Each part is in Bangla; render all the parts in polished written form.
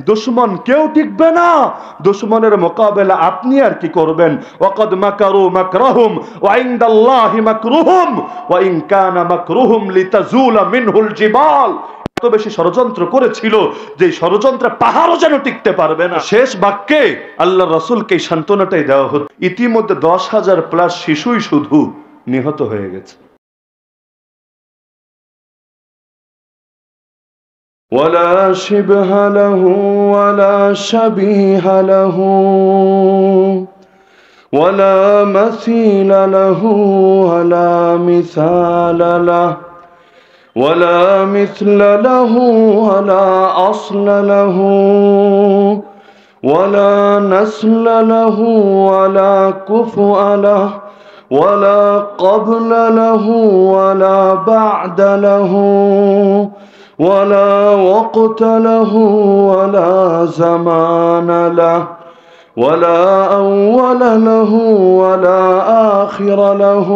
দুশমন কেউ টিকবে না। দুশমনের মোকাবেলা আপনি আর কি করবেন? ওয়াকাদ মাকারু মাকরাহুম ওয়া ইনদাল্লাহি মাকরুহুম ওয়া ইন কানা মাকরুহুম লিতাজুলা মিনহুল জিবাল। এত বেশি ষড়যন্ত্র করেছিল যে ষড়যন্ত্রে পাহাড়ও যেন টিকতে পারবে না। শেষ বাক্যে আল্লাহ রাসূলকে সান্ত্বনাটাই দেওয়া হতো। ইতিমধ্যে 10,000 প্লাস শিশুই শুধু নিহত হয়ে গেছে। ولا شبه له ولا شبيه له ولا مثيل له ولا مثال له ولا مثل له ولا أصل له ولا نسل له ولا كفؤ له ولا قبل له ولا بعد له ولا وقت له ولا زمان له ولا أول له ولا آخر له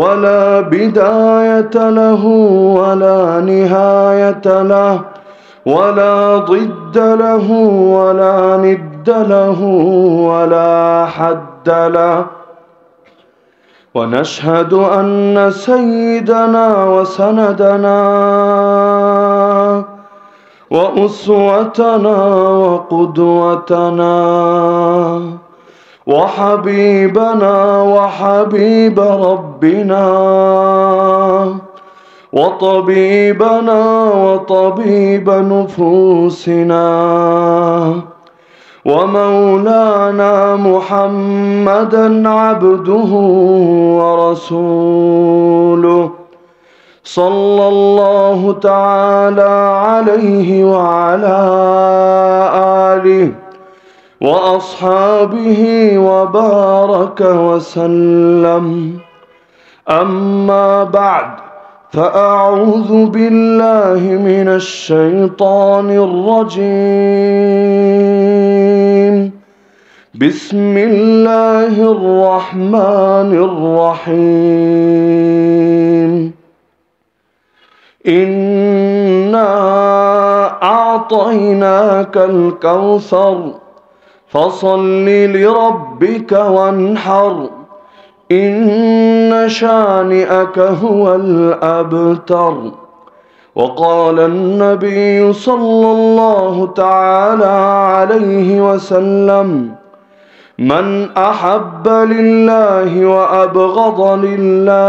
ولا بداية له ولا نهاية له ولا ضد له ولا ند له ولا حد له. ونشهد أن سيدنا وسندنا وأسوتنا وقدوتنا وحبيبنا وحبيب ربنا وطبيبنا وطبيب نفوسنا ومولانا محمدا عبده ورسوله صلى الله تعالى عليه وعلى آله وأصحابه وبارك وسلم. أما بعد فأعوذ بالله من الشيطان الرجيم. بسم الله الرحمن الرحيم. إنا أعطيناك الكوثر فصل لربك وانحر إن شانئك هو الأبتر. وقال النبي صلى الله تعالى عليه وسلم من أحب لله وأبغض لله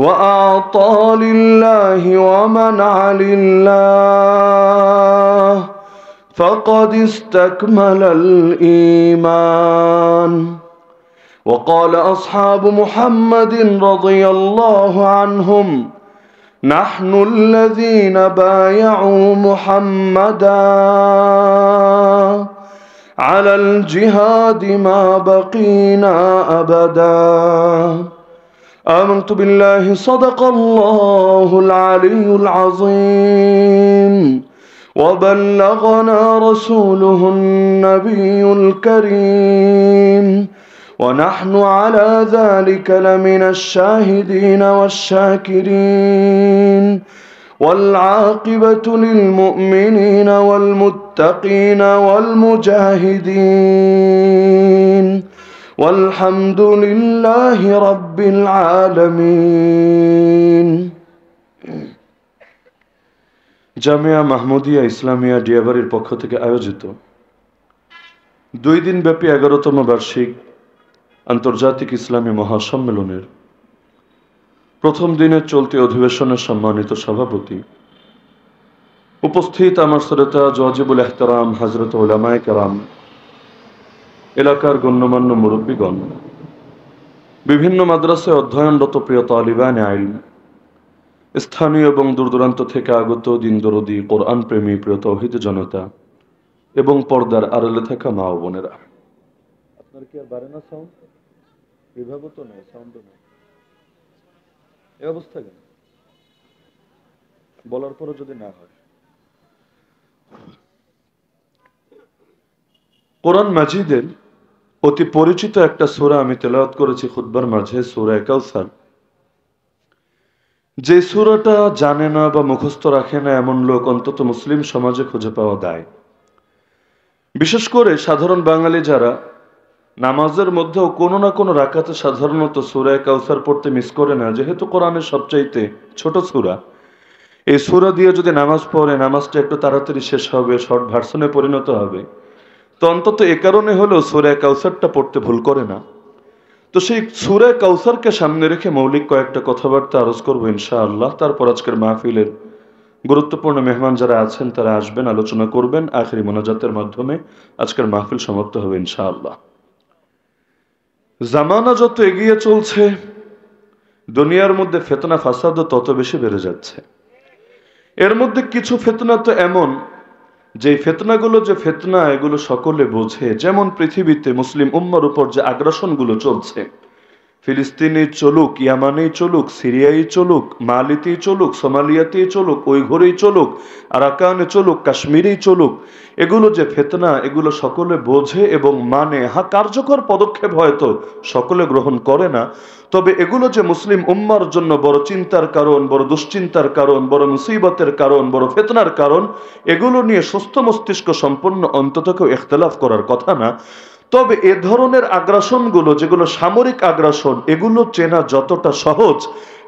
وأعطى لله ومنع لله فقد استكمل الإيمان. وقال أصحاب محمد رضي الله عنهم نحن الذين بايعوا محمدا على الجهاد ما بقينا أبدا. آمنت بالله صدق الله العلي العظيم وبلغنا رسوله النبي الكريم ونحن على ذلك لمن الشاهدين والشاكرين والعاقبة للمؤمنين والمتقين والمجاهدين والحمد لله رب العالمين. জামিয়া মাহমুদিয়া ইসলামিয়া ডিয়াবাড়ির পক্ষ থেকে আয়োজিত 2 দিন ব্যাপী 11তম বার্ষিক আন্তর্জাতিক ইসলামী মহাসম্মেলনের প্রথম দিনের চলতি অধিবেশনের সম্মানিত সভাপতি, উপস্থিত আমার শ্রোতা ওয়াজিবুল ইহতিরাম হযরত উলামায়ে কেরাম, এলাকার গণ্যমান্য মুরব্বীগণ, বিভিন্ন মাদ্রাসায় অধ্যয়নরত প্রিয় তালিবানে ইলম, স্থানীয় এবং দূরদূরান্ত থেকে আগত দিন দরদি কোরআন প্রেমী প্রিয় তাওহীদ জনতা এবং পর্দার আড়ালে থাকা মা ও বোনেরা। আপনার কি আর বাড়ে না সাউন্ড? বিভাগও তো নেই, সাউন্ডও নেই, এই অবস্থা কেন? বলার পরও যদি না হয়। কোরআন মাজিদের অতি পরিচিত একটা সূরা আমি তেলাওয়াত করেছি খুতবার মাঝে, সূরা কাউসার। যে সূরাটা জানে না বা মুখস্থ রাখে না এমন লোক অন্তত মুসলিম সমাজে খুঁজে পাওয়া দায়। বিশেষ করে সাধারণ বাঙালি যারা নামাজের মধ্যেও কোনো না কোনো রাকাতে সাধারণত সূরা কাউসার পড়তে মিস করে না, যেহেতু কোরআনের সবচাইতে ছোট সূরা, এই সূরা দিয়ে যদি নামাজ পড়ে নামাজটা একটু তাড়াতাড়ি শেষ হবে, শর্ট ভার্সনে পরিণত হবে। তো অন্তত এ কারণে হলেও সূরা কাউসারটা পড়তে ভুল করে না। তো সেই সূরা কাউসারকে সামনে রেখে মৌলিক কয়েকটা কথাবার্তা আরজ করবো ইনশাআল্লাহ। তারপর আজকের মাহফিলের গুরুত্বপূর্ণ মেহমান যারা আছেন তারা আসবেন, আলোচনা করবেন, আখেরি মোনাজাতের মাধ্যমে আজকের মাহফিল সমাপ্ত হবে ইনশাআল্লাহ। জামানা যত এগিয়ে চলছে দুনিয়ার মধ্যে ফিতনা ফাসাদও তত বেশি বেড়ে যাচ্ছে। এর মধ্যে কিছু ফিতনা তো এমন যে ফিতনাগুলো যে ফিতনা এগুলো সকলে বোঝে। যেমন পৃথিবীতে মুসলিম উম্মার উপর যে আগ্রাসনগুলো চলছে, ফিলিস্তিনে চলুক, ইয়ামানেই চলুক, সিরিয়াই চলুক, মালিতেই চলুক, সোমালিয়াতেই চলুক, ওইঘরেই চলুক, আরাকানে চলুক, কাশ্মীরেই চলুক, এগুলো যে ফিতনা এগুলো সকলে বোঝে এবং মানে। হ্যাঁ, কার্যকর পদক্ষেপ হয়তো সকলে গ্রহণ করে না, তবে এগুলো যে মুসলিম উম্মার জন্য বড় চিন্তার কারণ, বড় দুশ্চিন্তার কারণ, বড় মুসিবতের কারণ, বড় ফিতনার কারণ, এগুলো নিয়ে সুস্থ মস্তিষ্ক সম্পন্ন অন্তত কেউ ইখতিলাফ করার কথা না। তবে এ ধরনের আগ্রাসনগুলো যেগুলো সামরিক আগ্রাসন এগুলো চেনা যতটা সহজ,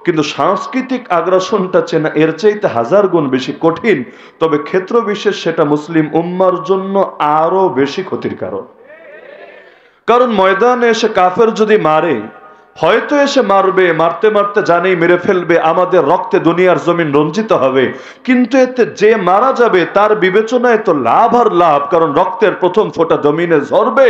কিন্তু সাংস্কৃতিক আগ্রাসনটা চেনা এর চাইতে হাজার গুণ বেশি কঠিন। তবে ক্ষেত্র বিশেষ সেটা মুসলিম উম্মার জন্য আরো বেশি ক্ষতির কারণ। কারণ ময়দানে এসে কাফের যদি মারে, হয়তো এসে মারবে, মারতে মারতে জানেই মেরে ফেলবে, আমাদের রক্তে দুনিয়ার জমিন রঞ্জিত হবে, কিন্তু এতে যে মারা যাবে তার বিবেচনায় তো লাভ আর লাভ। কারণ রক্তের প্রথম ফোঁটা জমিনে ঝরবে,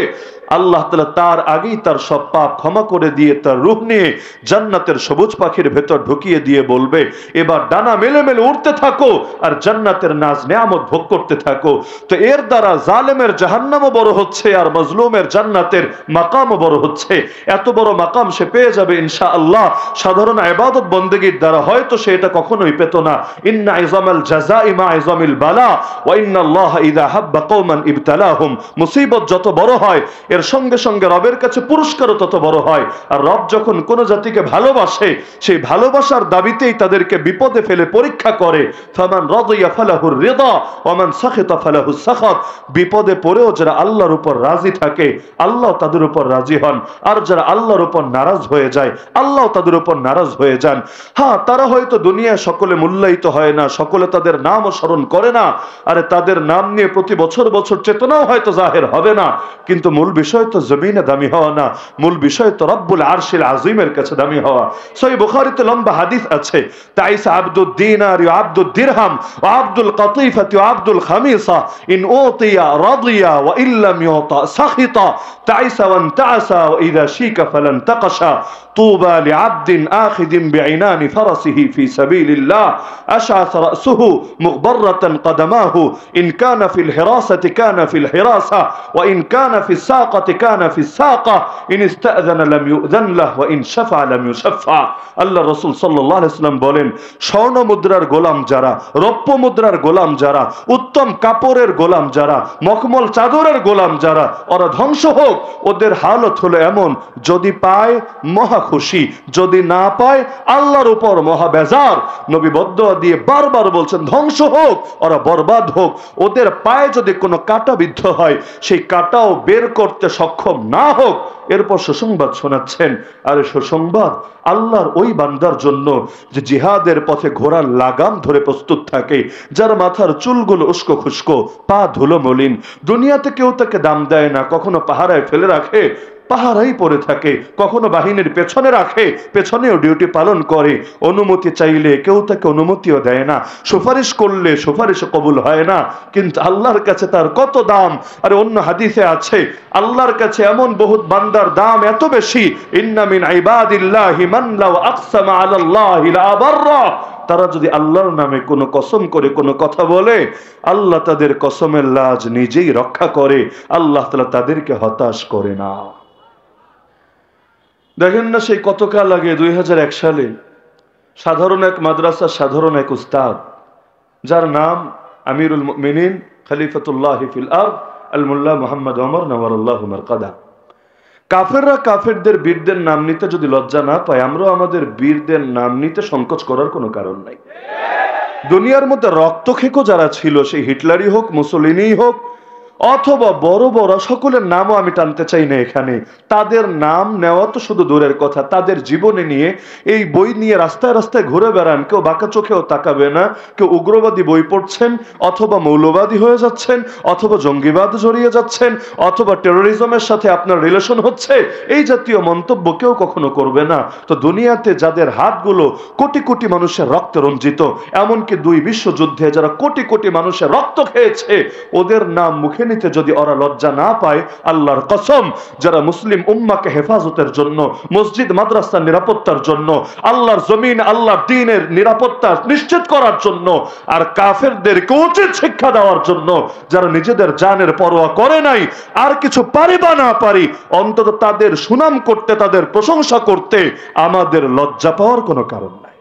আল্লাহ তাআলা তার আগেই তার সব পাপ ক্ষমা করে দিয়ে তার রূহ নিয়ে জান্নাতের সবুজ পাখির ভেতর ঢুকিয়ে দিয়ে বলবে, এবার ডানা মেলে মেলে উঠতে থাকো আর জান্নাতের নাজ নেয়ামত ভোগ করতে থাকো। তো এর দ্বারা জালেমের জাহান্নামও বড় হচ্ছে আর মজলুমের জান্নাতের মাকামও বড় হচ্ছে। এত বড় মাকাম সে পেয়ে যাবে ইনশাআল্লাহ সাধারণ ইবাদত বন্দেগীর দ্বারা। হয়তো সে এটা কখনোই পেত না। ইন্না ইজামাল জাযাই মা ইজামিল বালা ওয়া ইন্নাল্লাহা ইযা হাব্বা কওমান ইবতালাহুম। মুসিবত যত বড় হয় এর সঙ্গে সঙ্গে রবের কাছে পুরস্কারও তত বড় হয়। আর রব যখন কোন জাতিকে ভালোবাসে সেই ভালোবাসার দাবিতেই তাদেরকে বিপদে ফেলে পরীক্ষা করে। ফামান রাদিয়া ফালাহুর রিদা ওয়া মান সাখিতা ফালাহুস সাখাত। বিপদে পড়েও যারা আল্লাহর উপর রাজি থাকে আল্লাহ তাদের উপর রাজি হন, আর যারা আল্লাহর উপর নারাজ হয়ে যায় আল্লাহ তাদের উপর নারাজ হয়ে যান। হ্যাঁ, তারা হয়তো দুনিয়ায় সকলে মূল্যায়িত হয় না, সকলে তাদের নামও স্মরণ করে না, আরে তাদের নাম নিয়ে প্রতি বছর বছর চেতনাও হয়তো জাহের হবে না, কিন্তু মূল বিষয় তো জমিনে দামি হওয়া না, মূল বিষয় তো রব্বুল আরশিল আজিমের কাছে দামি হওয়া। সহিহ বুখারীতে লম্বা হাদিস আছে, তাইসা আব্দুদ দিনার ওয়া আব্দুদ দিরহাম ওয়া আব্দুল কাতিফাতি ওয়া আব্দুল খামিসা ইন উতিয়া রাদিয়া ওয়া ইল্লাম ইউতা সাখিতা তাইসা ওয়া তাসা ওয়া ইযা শিকা ফালান তাকাশা طوبى لعبد آخذ بعنان فرسه في سبيل الله أشعث رأسه مغبرة قدماه إن كان في الحراسة كان في الحراسة وإن كان في الساقة كان في الساقة إن استأذن لم يؤذن له وإن شفع لم يشفع। আল্লাহ রাসূল সাল্লাল্লাহু আলাইহি ওয়াসাল্লাম বলেন, স্বর্ণ মুদ্রার গোলাম যারা, রৌপ্য মুদ্রার গোলাম যারা, উত্তম কাপড়ের গোলাম যারা, মখমল চাদরের গোলাম যারা, ওরা ধ্বংস হোক। ওদের হালত হলো এমন, যদি পায় মহা খুশি, যদি না পায় আল্লাহর উপর মহা বেজার। নবী বদদুয়া দিয়ে বারবার বলছেন ধ্বংস হোক, ওরা বরবাদ হোক। ওদের পায়ে যদি কোনো কাঁটা বিদ্ধ হয় সেই কাঁটাও বের করতে সক্ষম না হোক। এরপর সুসংবাদ শোনাচ্ছেন, আর সুসংবাদ আল্লাহর ওই বান্দার জন্য যে জিহাদের পথে ঘোড়ার লাগাম ধরে প্রস্তুত থাকে, যার মাথার চুলগুলো উস্কো খুস্কো, পা ধুলো মলিন, দুনিয়াতে কেউ তাকে দাম দেয় না, কখনো পাহারায় ফেলে রাখে, পাহারাই পড়ে থাকে, কখনো বাহিনীর পেছনে রাখে, পেছনেও ডিউটি পালন করে, অনুমতি চাইলে কেউ তাকে অনুমতিও দেয় না, সুপারিশ করলে সুপারিশ কবুল হয় না, কিন্তু আল্লাহর কাছে তার কত দাম। আর অন্য হাদিসে আছে আল্লাহর কাছে এমন বহুত বান্দার দাম এত বেশি, ইন্না মিন ইবাদিল্লাহি মান লাউ আকসামা আলাল্লাহি লা আবাররা। তারা যদি আল্লাহর নামে কোনো কসম করে কোনো কথা বলে আল্লাহ তাদের কসমের লাজ নিজেই রক্ষা করে, আল্লাহ তাআলা তাদেরকে হতাশ করে না। দেখেন না সেই কত কাল আগে 2001 সালে সাধারণ এক মাদ্রাসার সাধারণ এক উস্তাদ, যার নাম আমিরুল মুমিনিন খলিফাতুল্লাহ ফিল আরদ আল মুল্লা মুহাম্মদ ওমর নওয়ারাল্লাহু মারকাদা, কাফেররা কাফেরদের বীরদের নাম নিতে যদি লজ্জা না পায়, আমরাও আমাদের বীরদের নাম নিতে সংকোচ করার কোনো কারণ নাই। দুনিয়ার মধ্যে রক্তখেকো যারা ছিল, সেই হিটলারই হোক, মুসোলিনিই হোক, অথবা বড় বড় সকলের নামও আমি টানতে চাই না এখানে, তাদের নাম নেওয়া তো শুধু দূরের কথা, তাদের জীবনে নিয়ে এই বই নিয়ে রাস্তায় রাস্তায় ঘুরে বেড়ান, কেউ বাঁকা চোখেও তাকাবে না, কেউ উগ্রবাদী বই পড়ছেন, অথবা মৌলবাদী হয়ে যাচ্ছেন, অথবা জঙ্গিবাদ জড়িয়ে যাচ্ছেন, অথবা টেরোরিজমের সাথে আপনার রিলেশন হচ্ছে, এই জাতীয় মন্তব্য কেউ কখনো করবে না। তো দুনিয়াতে যাদের হাতগুলো কোটি কোটি মানুষের রক্তে রঞ্জিত, এমনকি 2 বিশ্বযুদ্ধে যারা কোটি কোটি মানুষের রক্ত খেয়েছে, ওদের নাম মুখে নিতে যদি ওরা লজ্জা না পায়, আল্লাহর কসম, যারা মুসলিম উম্মাকে হেফাজতের জন্য, মসজিদ মাদ্রাসার নিরাপত্তার জন্য, আল্লাহর জমিন, আল্লাহর দ্বীনের নিরাপত্তা নিশ্চিত করার জন্য, আর কাফেরদেরকে উচিত শিক্ষা দেওয়ার জন্য, যারা নিজেদের জানের পরোয়া করে নাই, আর কিছু পারি বা না পারি, অন্তত তাদের সুনাম করতে, তাদের প্রশংসা করতে আমাদের লজ্জা পাওয়ার কোনো কারণ নাই।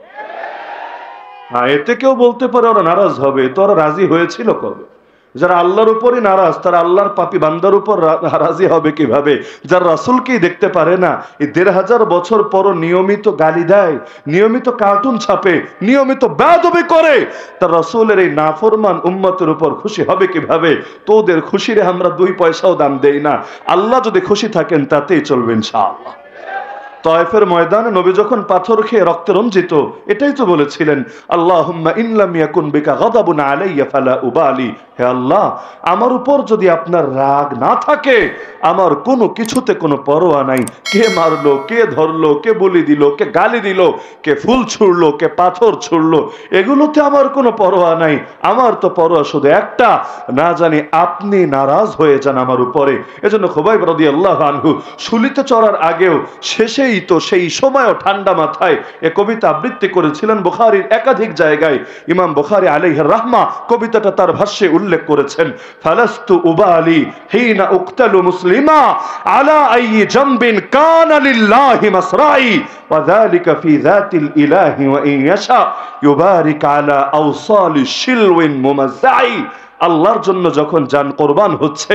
এতে কেউ বলতে পারে ওরা নারাজ হবে, তো ওরা রাজি হয়েছিল কবে? যারা আল্লাহর উপরই নারাজ, তারা আল্লাহর পাপী বান্দার উপর রাজি হবে কিভাবে? যারা রাসূলকেই দেখতে পারে না, এই 1500 বছর পরও নিয়মিত গালি দেয়, নিয়মিত কার্টুন ছাপে, নিয়মিত বেয়াদবি করে, তার রাসূলের এই নাফরমান উম্মতের উপর খুশি হবে কিভাবে? তো ওদের খুশিরে আমরা 2 পয়সাও দাম দেই না। আল্লাহ যদি খুশি থাকেন তাতেই চলবে ইনশাআল্লাহ। তায়েফের ময়দানে নবী যখন পাথর খেয়ে রক্তে রঞ্জিত, এটাই তো বলেছিলেন, আল্লাহুম্মা ইন লাম ইয়াকুন বিকা গাদাবুন আলাইয়া ফালা উবালি, হে আল্লাহ, আমার উপর যদি আপনার রাগ না থাকে, আমার কোনো কিছুতে কোনো পরোয়া নাই। কে মারলো, কে ধরলো, কে বলি দিল, কে গালি দিল, কে ফুল ছুড়লো, কে পাথর ছুড়লো, এগুলোতে আমার কোনো পরোয়া নাই। আমার তো পরোয়া শুধু একটা, না জানি আপনি নারাজ হয়ে যান আমার উপরে। এজন্য খুবাইব রাদিয়াল্লাহু আনহু শুলিতে চড়ার আগেও, শেষেই তো সেই সময়ও ঠান্ডা মাথায় এ কবিতা আবৃত্তি করেছিলেন বুখারীর একাধিক জায়গায়। ইমাম বুখারী আলাইহির রাহমা কবিতাটা তার ভাষ্যে উল্লেখ করেছেন, ফালাস্তু উবালি হিনা উকতালু মুসলিমা আলা আইয়ি জামবিন কানা লিল্লাহি মাসরাই ওয়া যালিকা ফি যাতিল ইলাহি ওয়া ইন ইয়াশা ইউবারিক আলা আওসালি শিলওয়িন মুমাজ্জাই। আল্লাহর জন্য যখন জান কোরবান হচ্ছে,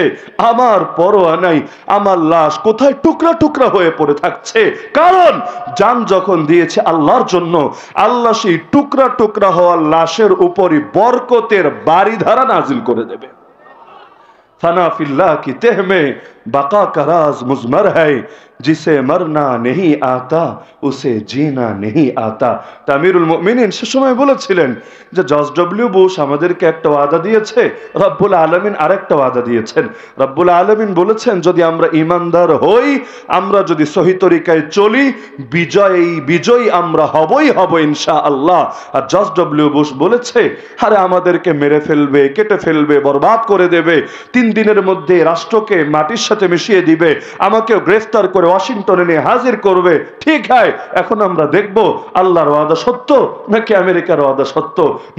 আমার পরোয়া নাই আমার লাশ কোথায় টুকরা টুকরা হয়ে পড়ে থাকছে, কারণ জান যখন দিয়েছে আল্লাহর জন্য, আল্লাহ সেই টুকরা টুকরা হওয়া লাশের উপরই বরকতের বাড়িধারা নাজিল করে দেবে। फना फिल्लाह की तह में बका का राज मुजमर है, जिसे मरना नहीं आता उसे जीना नहीं आता। আমিরুল মুমিনিন সে সময় বলেছিলেন যে জর্জ ডব্লিউ বুশ আমাদেরকে একটা ওয়াদা দিয়েছে, রব্বুল আলামিন আরেকটা ওয়াদা দিয়েছেন। রব্বুল আলামিন বলেছেন যদি আমরা ঈমানদার হই, আমরা যদি সহি তরিকায় চলি, বিজয়ী আমরা হবই হব ইনশাআল্লাহ। আর জর্জ ডব্লিউ বুশ বলেছে, আরে আমাদেরকে মেরে ফেলবে, কেটে ফেলবে, বরবাদ করে দেবে, 3 দিনের মধ্যে রাষ্ট্রকে মাটির সাথে মিশিয়ে দিবে, আমাকেও গ্রেফতার করে ওয়াশিংটনে নিয়ে হাজির করবে। ঠিক হয়, এখন আমরা দেখব আল্লাহর ওয়াদা সত্য নাকি আমেরিকার ওয়াদা সত্য।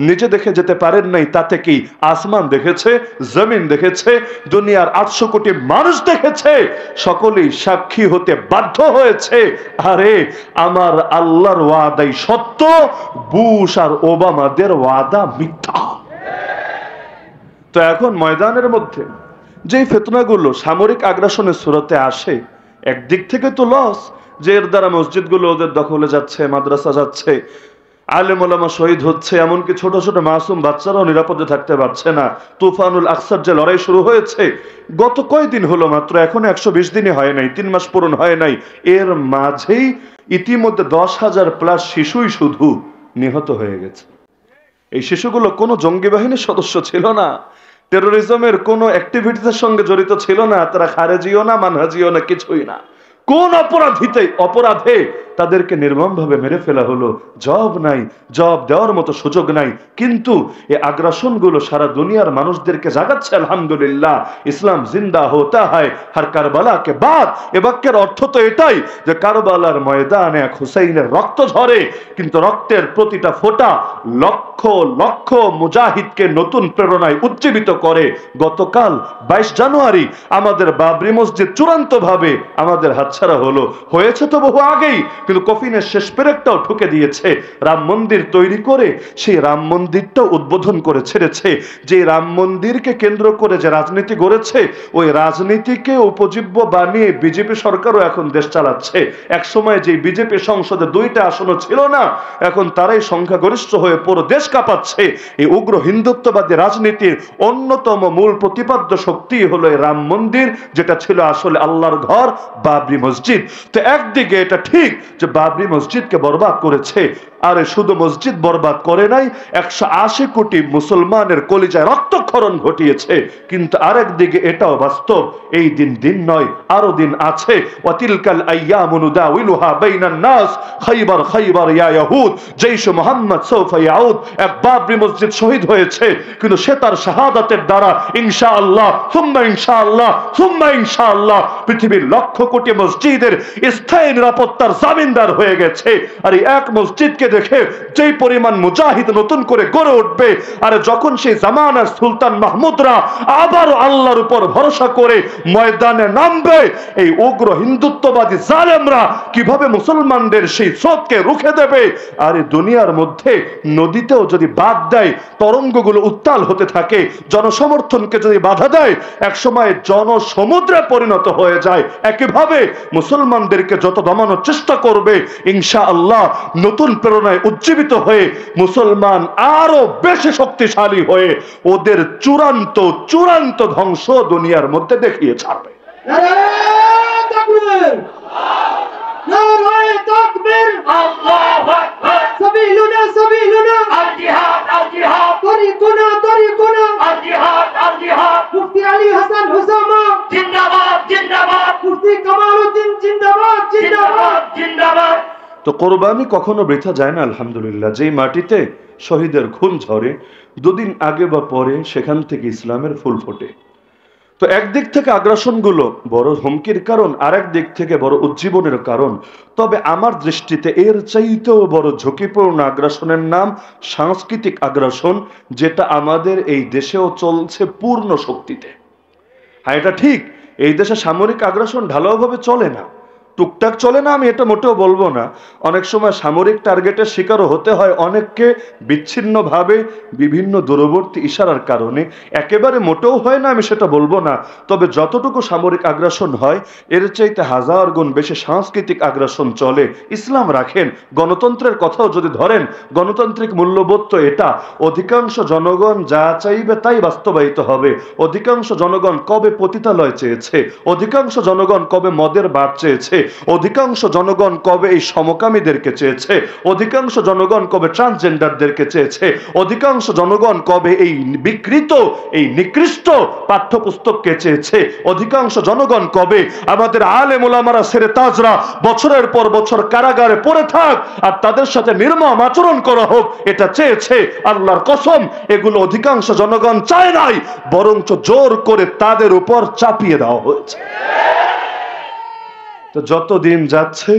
নিজে দেখে যেতে পারেন নাই, তাতে কি? আসমান দেখেছে, জমিন দেখেছে, দুনিয়ার 800 কোটি মানুষ দেখেছে, সকলেই সাক্ষী হতে বাধ্য হয়েছে, আরে আমার আল্লাহর ওয়াদাই সত্য, বুশ আর ওবামাদের ওয়াদা মিথ্যা। তো এখন ময়দানের মধ্যে যে ফিতনাগুলো সামরিক আগ্রাসনের সুরতে আসে, একদিক থেকে তো লস, যে এর দ্বারা মসজিদগুলো ওদের দখলে যাচ্ছে, মাদ্রাসা যাচ্ছে, আলেম ওলামা শহীদ হচ্ছে, এমনকি ছোট ছোট মাসুম বাচ্চারাও নিরাপদে থাকতে পারছে না। তুফানুল আকসার যে লড়াই শুরু হয়েছে গত কয়দিন হলো মাত্র, এখনো 120 দিনই হয় নাই, 3 মাস পূরণ হয় নাই, এর মাঝেই ইতিমধ্যে 10,000 প্লাস শিশুই শুধু নিহত হয়ে গেছে। এই শিশুগুলো কোনো জঙ্গি বাহিনীর সদস্য ছিল না, টেরোরিজমের কোনো অ্যাক্টিভিটিসের সঙ্গে জড়িত ছিল না, তারা খারেজিও না, মানহাজিও না, কিছুই না। কোন অপরাধে তাদেরকে নির্মমভাবে মেরে ফেলা হলো, জবাব নাই, জবাব দেওয়ার মতো সুযোগ নাই। কিন্তু এই আগ্রাসন গুলো সারা দুনিয়ার মানুষদেরকে জাগাচ্ছে। আলহামদুলিল্লাহ, ইসলাম জিন্দা হতা হয় হর কারবালা কে বাদ। এ বাক্যের অর্থ তো এটাই যে কারবালার ময়দানে এক হুসাইনের রক্ত ঝরে, কিন্তু রক্তের প্রতিটা ফোঁটা লক্ষ লক্ষ মুজাহিদকে নতুন প্রেরণায় উজ্জীবিত করে। গতকাল 22 জানুয়ারি আমাদের বাবরি মসজিদ চূড়ান্ত ভাবে আমাদের হাতছাড়া হলো, হয়েছে তো বহু আগেই, কিন্তু কফিনের শেষ পেরেকটাও ঠুকে দিয়েছে। রাম মন্দির তৈরি করে সেই রাম মন্দিরটা উদ্বোধন করে ছেড়েছে। যে রাম মন্দিরকে কেন্দ্র করে যে রাজনীতি গড়েছে, ওই রাজনীতিকে উপজীব্য বানিয়ে বিজেপি সরকারও এখন দেশ চালাচ্ছে। এক সময় যে বিজেপি সংসদে 2টা আসনও ছিল না, এখন তারাই সংখ্যাগরিষ্ঠ হয়ে পুরো দেশ কাঁপাচ্ছে। এই উগ্র হিন্দুত্ববাদী রাজনীতির অন্যতম মূল প্রতিপাদ্য শক্তি হলো এই রাম মন্দির, যেটা ছিল আসলে আল্লাহর ঘর, বাবরি মসজিদ। তো একদিকে এটা ঠিক যে বাবরি মসজিদকে বরবাদ করেছে, আরে শুধু মসজিদ বরবাদ করে নাই, 180 কোটি মুসলমানের কলিজায় রক্তক্ষরণ ঘটিয়েছে। কিন্তু আরেকদিকে এটাও বাস্তব, এই দিন দিন নয়, আরো দিন আছে। ওয়াতিলকাল আইয়ামু নুদাউলুহা বাইনান নাস, খাইবার খাইবার ইয়া ইয়াহুদ, জৈশ মুহাম্মদ সাউফা ইয়াউদ। এক বাবরি মসজিদ শহীদ হয়েছে, কিন্তু সে তার শাহাদাতের দ্বারা ইনশাআল্লাহ সুম্মা ইনশাআল্লাহ সুম্মা ইনশাআল্লাহ পৃথিবীর লক্ষ কোটি মসজিদের স্থায়ী নিরাপত্তার জামিনদার হয়ে গেছে। আর এই এক মসজিদকে দেখে যেই পরিমাণ মুজাহিদ নতুন করে গড়ে উঠবে, আর যখন সেই জামানার সুলতান মাহমুদরা আবারও আল্লাহর উপর ভরসা করে ময়দানে নামবে, এই উগ্র হিন্দুত্ববাদী জালেমরা কিভাবে মুসলমানদের সেই স্রোতকে রুখে দেবে। আর এই দুনিয়ার মধ্যে নদীতেও যদি বাদ দেয়, তরঙ্গগুলো উত্তাল হতে থাকে, জনসমর্থনকে যদি বাধা দেয়, একসময় জনসমুদ্রে পরিণত হয়ে যায়। একইভাবে মুসলমানদেরকে যত দমানোর চেষ্টা করবে, ইনশাআল্লাহ নতুন প্রেরণায় উজ্জীবিত হয়ে মুসলমান আরো বেশি শক্তিশালী হয়ে ওদের চূড়ান্ত চূড়ান্ত ধ্বংস দুনিয়ার মধ্যে দেখিয়ে ছাড়বে। তো কোরবানি কখনো বৃথা যায় না আলহামদুলিল্লাহ। যেই মাটিতে শহীদের খুন ঝরে, 2 দিন আগে বা পরে সেখান থেকে ইসলামের ফুল ফোটে। তো একদিক থেকে আগ্রাসনগুলো বড় হুমকির কারণ, আরেক দিক থেকে বড় উজ্জীবনের কারণ। তবে আমার দৃষ্টিতে এর চাইতেও বড় ঝুঁকিপূর্ণ আগ্রাসনের নাম সাংস্কৃতিক আগ্রাসন, যেটা আমাদের এই দেশেও চলছে পূর্ণ শক্তিতে। হ্যাঁ, এটা ঠিক, এই দেশে সামরিক আগ্রাসন ঢালাওভাবে চলে না, টুকটাক চলে না, আমি এটা মোটেও বলবো না। অনেক সময় সামরিক টার্গেটের শিকারও হতে হয় অনেককে, বিচ্ছিন্নভাবে বিভিন্ন দূরবর্তী ইশারার কারণে। একেবারে মোটেও হয় না, আমি সেটা বলবো না। তবে যতটুকু সামরিক আগ্রাসন হয়, এর চাইতে 1000 গুণ বেশি সাংস্কৃতিক আগ্রাসন চলে। ইসলাম রাখেন, গণতন্ত্রের কথাও যদি ধরেন, গণতান্ত্রিক মূল্যবোধ তো এটা, অধিকাংশ জনগণ যা চাইবে তাই বাস্তবায়িত হবে। অধিকাংশ জনগণ কবে পতিতালয় চেয়েছে, অধিকাংশ জনগণ কবে মদের বার চেয়েছে, অধিকাংশ জনগণ কবে এই সমকামীদেরকে চেয়েছে, অধিকাংশ জনগণ কবে ট্রান্সজেন্ডারদেরকে চেয়েছে, অধিকাংশ জনগণ কবে এই বিকৃত এই নিকৃষ্ট পাঠ্যপুস্তককে চেয়েছে, অধিকাংশ জনগণ কবে আমাদের আলেম ওলামারা সেরে তাজরা বছরের পর বছর কারাগারে পড়ে থাক আর তাদের সাথে নির্মম আচরণ করা হোক, এটা চেয়েছে। আল্লাহর কসম, এগুলো অধিকাংশ জনগণ চায় নাই, বরঞ্চ জোর করে তাদের উপর চাপিয়ে দেওয়া হয়েছে। তো যত দিন যাচ্ছে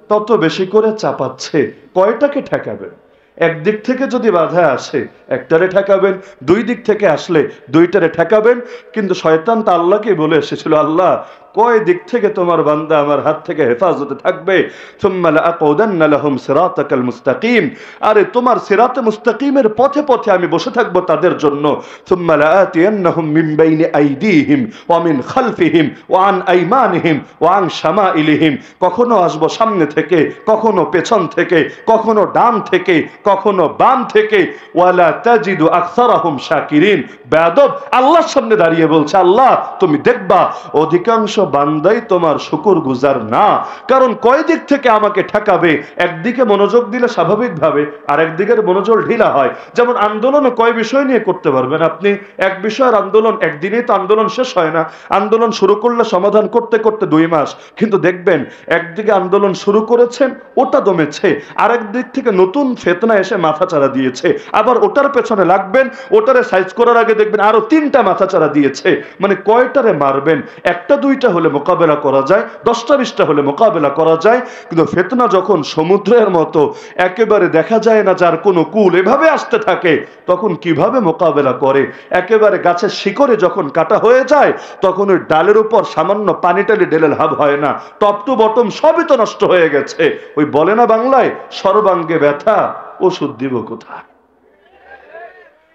তত বেশি করে চাপাচ্ছে। কয়টাকে ঠেকাবেন? একদিক থেকে যদি বাধা আসে একটারে ঠেকাবেন, 2 দিক থেকে আসলে 2টারে ঠেকাবেন। কিন্তু শয়তান তা আল্লাহকে বলে এসেছিল, আল্লাহ কয় দিক থেকে তোমার বান্দা আমার হাত থেকে হেফাজতে থাকবে? সুম্মা লাআকুদান্না লাহুম সিরাতাকাল মুস্তাকিম, আরে তোমার সিরাতে মুস্তাকিমের পথে পথে আমি বসে থাকবো তাদের জন্য। সুম্মা লাআতিয়ান্নাহুম মিন বাইনি আইদিহিম ওয়া মিন খালফিহিম ওয়া আন আইমানিহিম ওয়া আন শামাইলিহিম, কখনো আসবো সামনে থেকে, কখনো পেছন থেকে, কখনো ডান থেকে, কখনো বাম থেকে। ওয়ালা তাজিদু আকসারাহুম শাকিরিন। বেয়াদব আল্লাহর সামনে দাঁড়িয়ে বলছে, আল্লাহ তুমি দেখবা অধিকাংশ বান্দাই তোমার শুকরগুজার না। কারণ কয় দিক থেকে আমাকে ঠেকাবে? একদিকে মনোযোগ দিলে স্বাভাবিকভাবে আরেকদিকের মনোযোগ ঢিলা হয়। যেমন আন্দোলন কয় বিষয় নিয়ে করতে পারবেন আপনি? এক বিষয়ের আন্দোলন একদিনেই তো আন্দোলন শেষ হয় না। আন্দোলন শুরু করলে সমাধান করতে করতে 2 মাস। কিন্তু দেখবেন একদিকে আন্দোলন শুরু করেছেন, ওটা দমেছে, আরেক দিক থেকে নতুন ফেতনা এসে মাথা চারা দিয়েছে, আবার ওটার পেছনে লাগবেন, ওটারে সাইজ করার আগে দেখবেন আরো 3টা মাথা চারা দিয়েছে। মানে কয়টারে মারবেন? একটা দুইটা হলে মোকাবেলা করা যায়, 10টা 20টা হলে মোকাবেলা করা যায়, কিন্তু ফিতনা যখন সমুদ্রের মতো একেবারে দেখা যায় না যার কোনো কুল এভাবে আসতে থাকে, তখন কিভাবে মোকাবেলা করে? একেবারে গাছের শিকড়ে যখন কাটা হয়ে যায়, তখন ওই ডালের উপর সামান্য পানি টালি ঢেলে লাভ হয় না, টপ টু বটম সবই তো নষ্ট হয়ে গেছে। ওই বলে না বাংলায়, সর্বাঙ্গে ব্যথা, ওষুধ দিব কোথায়?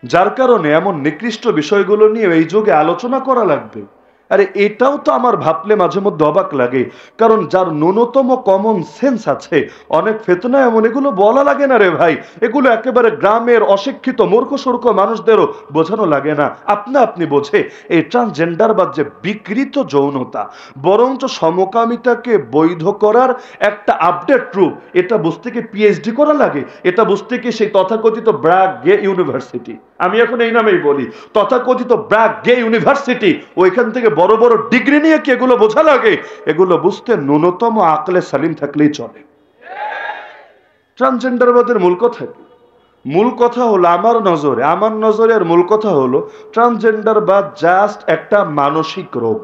যার কারণে এমন নিকৃষ্ট বিষয়গুলো নিয়ে এই যুগে আলোচনা করা লাগবে। আরে এটাও তো আমার ভাবলে মাঝে মধ্যে অবাক লাগে, কারণ যার ন্যূনতম কমন সেন্স আছে, অনেক ফিতনা এমন এগুলো বলা লাগে না রে ভাই, এগুলো একেবারে গ্রামের অশিক্ষিত মূর্খ সূর্খ মানুষদেরও বোঝানো লাগে না, আপনা আপনি বোঝে। এই ট্রান্সজেন্ডার বা যে বিকৃত যৌনতা, বরঞ্চ সমকামিতাকে বৈধ করার একটা আপডেট রূপ, এটা বুঝতে কি পিএইচডি করা লাগে? এটা বুঝতে কি সেই তথাকথিত ব্র্যাক গে ইউনিভার্সিটি, আমি এখন এই নামেই বলি, তথাকথিত ব্র্যাক গে ইউনিভার্সিটি, ওইখান থেকে বড় বড় ডিগ্রি নিয়ে কি এগুলো বোঝা লাগে? এগুলো বুঝতে ন্যূনতম আকলে সালিম থাকলেই চলে। ট্রান্সজেন্ডারবাদের মূল কথা কি? মূল কথা হলো আমার নজরে আর মূল কথা হলো ট্রান্সজেন্ডারবাদ জাস্ট একটা মানসিক রোগ,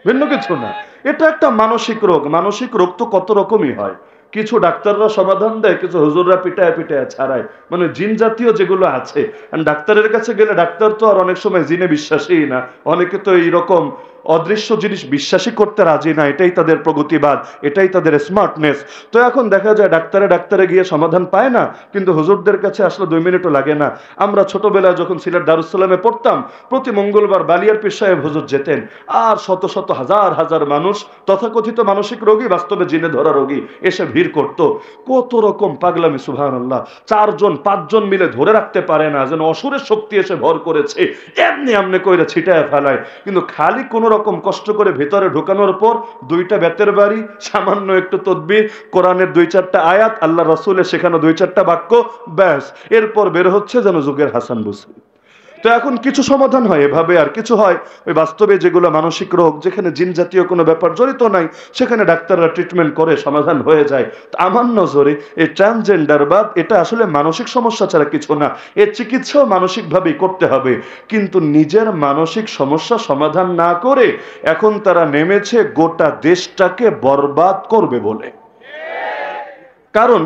ভিন্ন কিছু না। এটা একটা মানসিক রোগ। মানসিক রোগ তো কত রকমই হয়, কিছু ডাক্তাররা সমাধান দেয়, কিছু হুজুররা পিটায় পিটায় ছাড়ায়, মানে জিন জাতীয় যেগুলো আছে। ডাক্তারের কাছে গেলে ডাক্তার তো আর অনেক সময় জিনে বিশ্বাসী না, অনেকে তো এইরকম অদৃশ্য জিনিস বিশ্বাসী করতে রাজি না, এটাই তাদের প্রগতিবাদ, এটাই তাদের স্মার্টনেস। তো এখন দেখা যায় ডাক্তারে গিয়ে সমাধান পায় না, কিন্তু হুজুরদের কাছে আসলে 2 মিনিটও লাগে না। আমরা ছোটবেলায় যখন সিলেট দারুস সালামে পড়তাম, প্রতি মঙ্গলবার বালিয়ার পীর সাহেব হুজুর যেতেন, আর শত শত হাজার হাজার মানুষ, তথাকথিত মানসিক রোগী, বাস্তবে জিনে ধরা রোগী, এসে ভিড় করত। কত রকম পাগলামি, সুবহানাল্লাহ। 4 জন 5 জন মিলে ধরে রাখতে পারে না, যেন অসুরের শক্তি এসে ভর করেছে, এমনি আমনে কইরা ছিটায় ফেলায়। কিন্তু খালি কোন রকম কষ্ট করে ভেতরে ঢোকানোর পর 2টা বেতের বাড়ি, সামান্য একটু তদবির, কোরআনের 2-4টা আয়াত, আল্লাহ রাসূলের শেখানো 2-4টা বাক্য, ব্যাস। এরপর বের হচ্ছে যেন যুগের হাসান বসরি। তো এখন কিছু সমাধান হয় এভাবে, আর কিছু হয় ওই বাস্তবে যেগুলো মানসিক রোগ, যেখানে জিন জাতীয় কোনো ব্যাপার জড়িত নাই, সেখানে ডাক্তাররা ট্রিটমেন্ট করে সমাধান হয়ে যায়। তো আমার নজরে এই ট্রান্সজেন্ডারবাদ এটা আসলে মানসিক সমস্যা ছাড়া কিছু না, এর চিকিৎসাও মানসিকভাবেই করতে হবে। কিন্তু নিজের মানসিক সমস্যা সমাধান না করে এখন তারা নেমেছে গোটা দেশটাকে বরবাদ করবে বলে। কারণ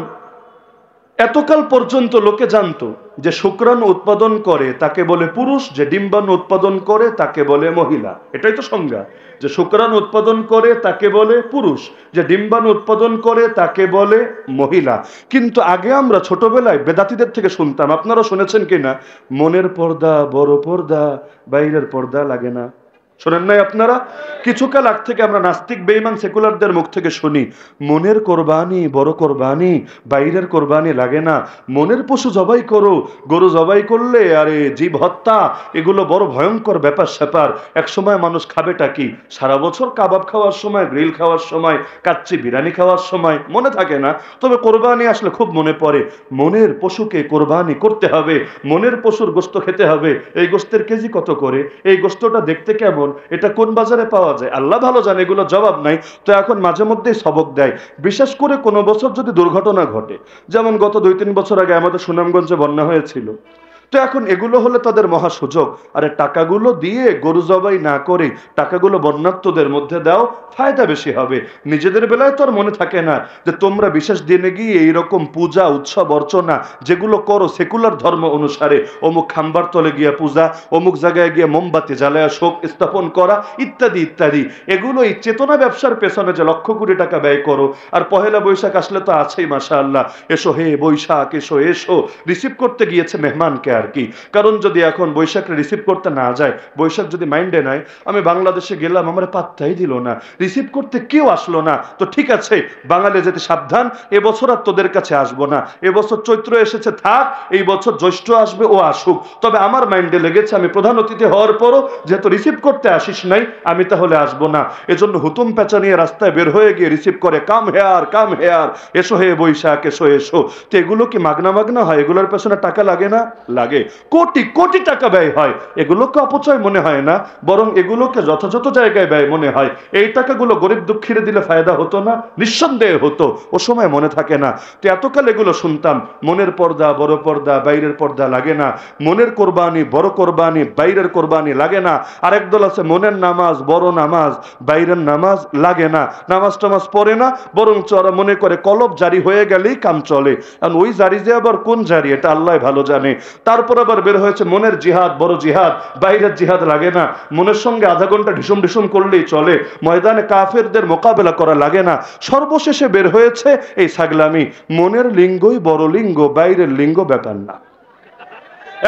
এতকাল পর্যন্ত লোকে জানতো যে শুক্রাণু উৎপাদন করে তাকে বলে পুরুষ, যে ডিম্বাণু উৎপাদন করে তাকে বলে মহিলা, এটাই তো সংজ্ঞা, যে শুক্রাণু উৎপাদন করে তাকে বলে পুরুষ, যে ডিম্বাণু উৎপাদন করে তাকে বলে মহিলা। কিন্তু আগে আমরা ছোটবেলায় বেদাতীদের থেকে শুনতাম, আপনারা শুনেছেন কিনা, মনের পর্দা বড় পর্দা, বাইরের পর্দা লাগে না, শোনেন নাই আপনারা? কিছুকাল আগ থেকে আমরা নাস্তিক বেঈমান সেকুলারদের মুখ থেকে শুনি, মনের কোরবানি বড় কোরবানি, বাইরের কোরবানি লাগে না, মনের পশু জবাই করো, গরু জবাই করলে আরে জীব হত্যা, এগুলো বড় ভয়ঙ্কর ব্যাপার স্যাপার। এক সময় মানুষ খাবেটা কি? সারা বছর কাবাব খাওয়ার সময়, গ্রিল খাওয়ার সময়, কাচ্চি বিরিয়ানি খাওয়ার সময় মনে থাকে না, তবে কোরবানি আসলে খুব মনে পড়ে। মনের পশুকে কোরবানি করতে হবে, মনের পশুর গোশত খেতে হবে। এই গোশতের কেজি কত করে? এই গোশতটা দেখতে কেমন? এটা কোন বাজারে পাওয়া যায়? আল্লাহ ভালো জানে, এগুলো জবাব নাই। তো এখন মাঝে মধ্যেই সবক দেয়, বিশেষ করে কোনো বছর যদি দুর্ঘটনা ঘটে, যেমন গত 2-3 বছর আগে আমাদের সুনামগঞ্জে বন্যা হয়েছিল, তো এখন এগুলো হলে তাদের মহা সুযোগ, আরে টাকাগুলো দিয়ে গরু জবাই না করে টাকাগুলো বন্যার্তদের মধ্যে দাও, ফায়দা বেশি হবে। নিজেদের বেলায় তো আর মনে থাকে না যে তোমরা বিশেষ দিনে গিয়ে এইরকম পূজা উৎসব অর্চনা যেগুলো করো সেকুলার ধর্ম অনুসারে, অমুক খাম্বার তলে গিয়া পূজা, অমুক জায়গায় গিয়ে মোমবাতি জ্বালায়া শোক স্থাপন করা, ইত্যাদি ইত্যাদি, এগুলো এই চেতনা ব্যবসার পেছনে যে লক্ষ কোটি টাকা ব্যয় করো। আর পহেলা বৈশাখ আসলে তো আছেই মাশাআল্লাহ, এসো হে বৈশাখ এসো এসো, রিসিভ করতে গিয়েছে মেহমানকে আর কি। কারণ যদি এখন বৈশাখকে রিসিভ করতে না যায়, বৈশাখ যদি মাইন্ডে নাই, আমি বাংলাদেশে গেলাম, আমার পাত্তাই দিল না, রিসিভ করতে কেউ আসলো না, তো ঠিক আছে বাঙালি যেতে সাবধান, এবছর আর তোদের কাছে আসবো না, এবছর চৈত্র এসেছে থাক, এই বছর জ্যৈষ্ঠ আসবে ও আসুক। তবে আমার মাইন্ডে লেগেছে আমি প্রধান অতিথি হওয়ার পরও যেহেতু রিসিভ করতে আসিস নাই, আমি তাহলে আসবো না। এজন্য হুতুম পেঁচা নিয়ে রাস্তায় বের হয়ে গিয়ে রিসিভ করে, কাম হেয়ার, এসো হে বৈশাখ এসো এসো। তো এগুলো কি মাগনা মাগনা হয়? এগুলোর পেছনে টাকা লাগে না? লাগে। লাগে, কোটি কোটি টাকা ব্যয় হয়। এগুলোকে অপচয় মনে হয় না, বরং এগুলোকে যথাযথ জায়গায় ব্যয় মনে হয়। এই টাকাগুলো গরিব দুঃখীরে দিলে ফায়দা হতো না? নিঃসন্দেহে হতো, ও সময় মনে থাকে না। তো এতকাল এগুলো শুনতাম, মনের পর্দা বড় পর্দা, বাইরের পর্দা লাগে না, মনের কোরবানি বড় কোরবানি, বাইরের কোরবানি লাগে না। আরেক দল আছে মনের নামাজ বড় নামাজ, বাইরের নামাজ লাগে না, নামাজ টামাজ পড়ে না, বরং ওরা মনে করে কলব জারি হয়ে গেলেই কাম চলে। কারণ ওই জারি যে আবার কোন জারি এটা আল্লাহ ভালো জানে। তারপর আবার বের হয়েছে মনের জিহাদ বড় জিহাদ, বাইরের জিহাদ লাগে না, মনের সঙ্গে আধা ঘন্টা ঢিসুম ঢিসুম করলেই চলে, ময়দানে কাফেরদের মোকাবেলা করা লাগে না। সর্বশেষে বের হয়েছে এই ছাগলামি, মনের লিঙ্গই বড় লিঙ্গ, বাইরের লিঙ্গ ব্যাপার না।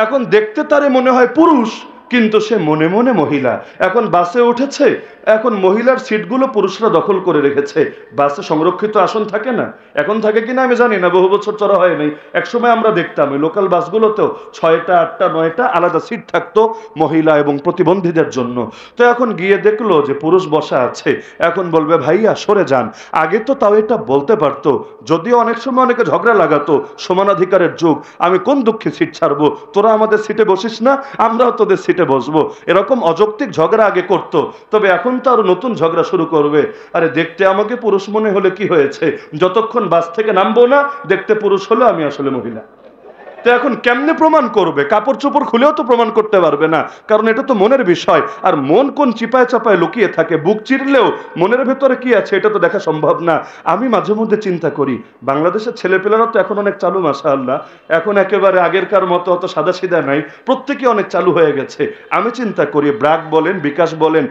এখন দেখতে তারে মনে হয় পুরুষ, কিন্তু সে মনে মনে মহিলা। এখন বাসে উঠেছে, এখন মহিলার সিটগুলো পুরুষরা দখল করে রেখেছে। বাসে সংরক্ষিত আসন থাকে না, এখন থাকে কিনা আমি জানি না, বহু বছর চড়া হয় নাই। একসময় আমরা দেখতাম ওই লোকাল বাসগুলোতেও 6টা 8টা 9টা আলাদা সিট থাকতো মহিলা এবং প্রতিবন্ধীদের জন্য। তো এখন গিয়ে দেখলো যে পুরুষ বসা আছে, এখন বলবে ভাইয়া সরে যান। আগে তো তাও এটা বলতে পারতো, যদিও অনেক সময় অনেকে ঝগড়া লাগাতো, সমানাধিকারের যুগ, আমি কোন দুঃখে সিট ছাড়বো, তোরা আমাদের সিটে বসিস না, আমরাও তোদের সিটে বসবো, এরকম অযৌক্তিক ঝগড়া আগে করতো। তবে এখন তো আরো নতুন ঝগড়া শুরু করবে। আরে দেখতে আমাকে পুরুষ মনে হলে কি হয়েছে, যতক্ষণ বাস থেকে নামবো না দেখতে পুরুষ হলে আমি আসলে মহিলা। তো এখন কেমনে প্রমাণ করবে? কাপড় চোপড় খুলেও তো প্রমাণ করতে পারবে না, কারণ এটা তো মনের বিষয়। আর মন কোন চিপায় চাপায় লুকিয়ে থাকে, বুক চিরলেও মনের ভেতরে কি আছে এটা তো দেখা সম্ভব না। আমি মাঝে মধ্যে চিন্তা করি, বাংলাদেশের ছেলেপেলেরা তো এখন অনেক চালু মাশাআল্লাহ, এখন একেবারে আগেরকার মতো অত সাদা সিধা নাই, প্রত্যেকে অনেক চালু হয়ে গেছে। আমি চিন্তা করি ব্র্যাক বলেন, বিকাশ বলেন,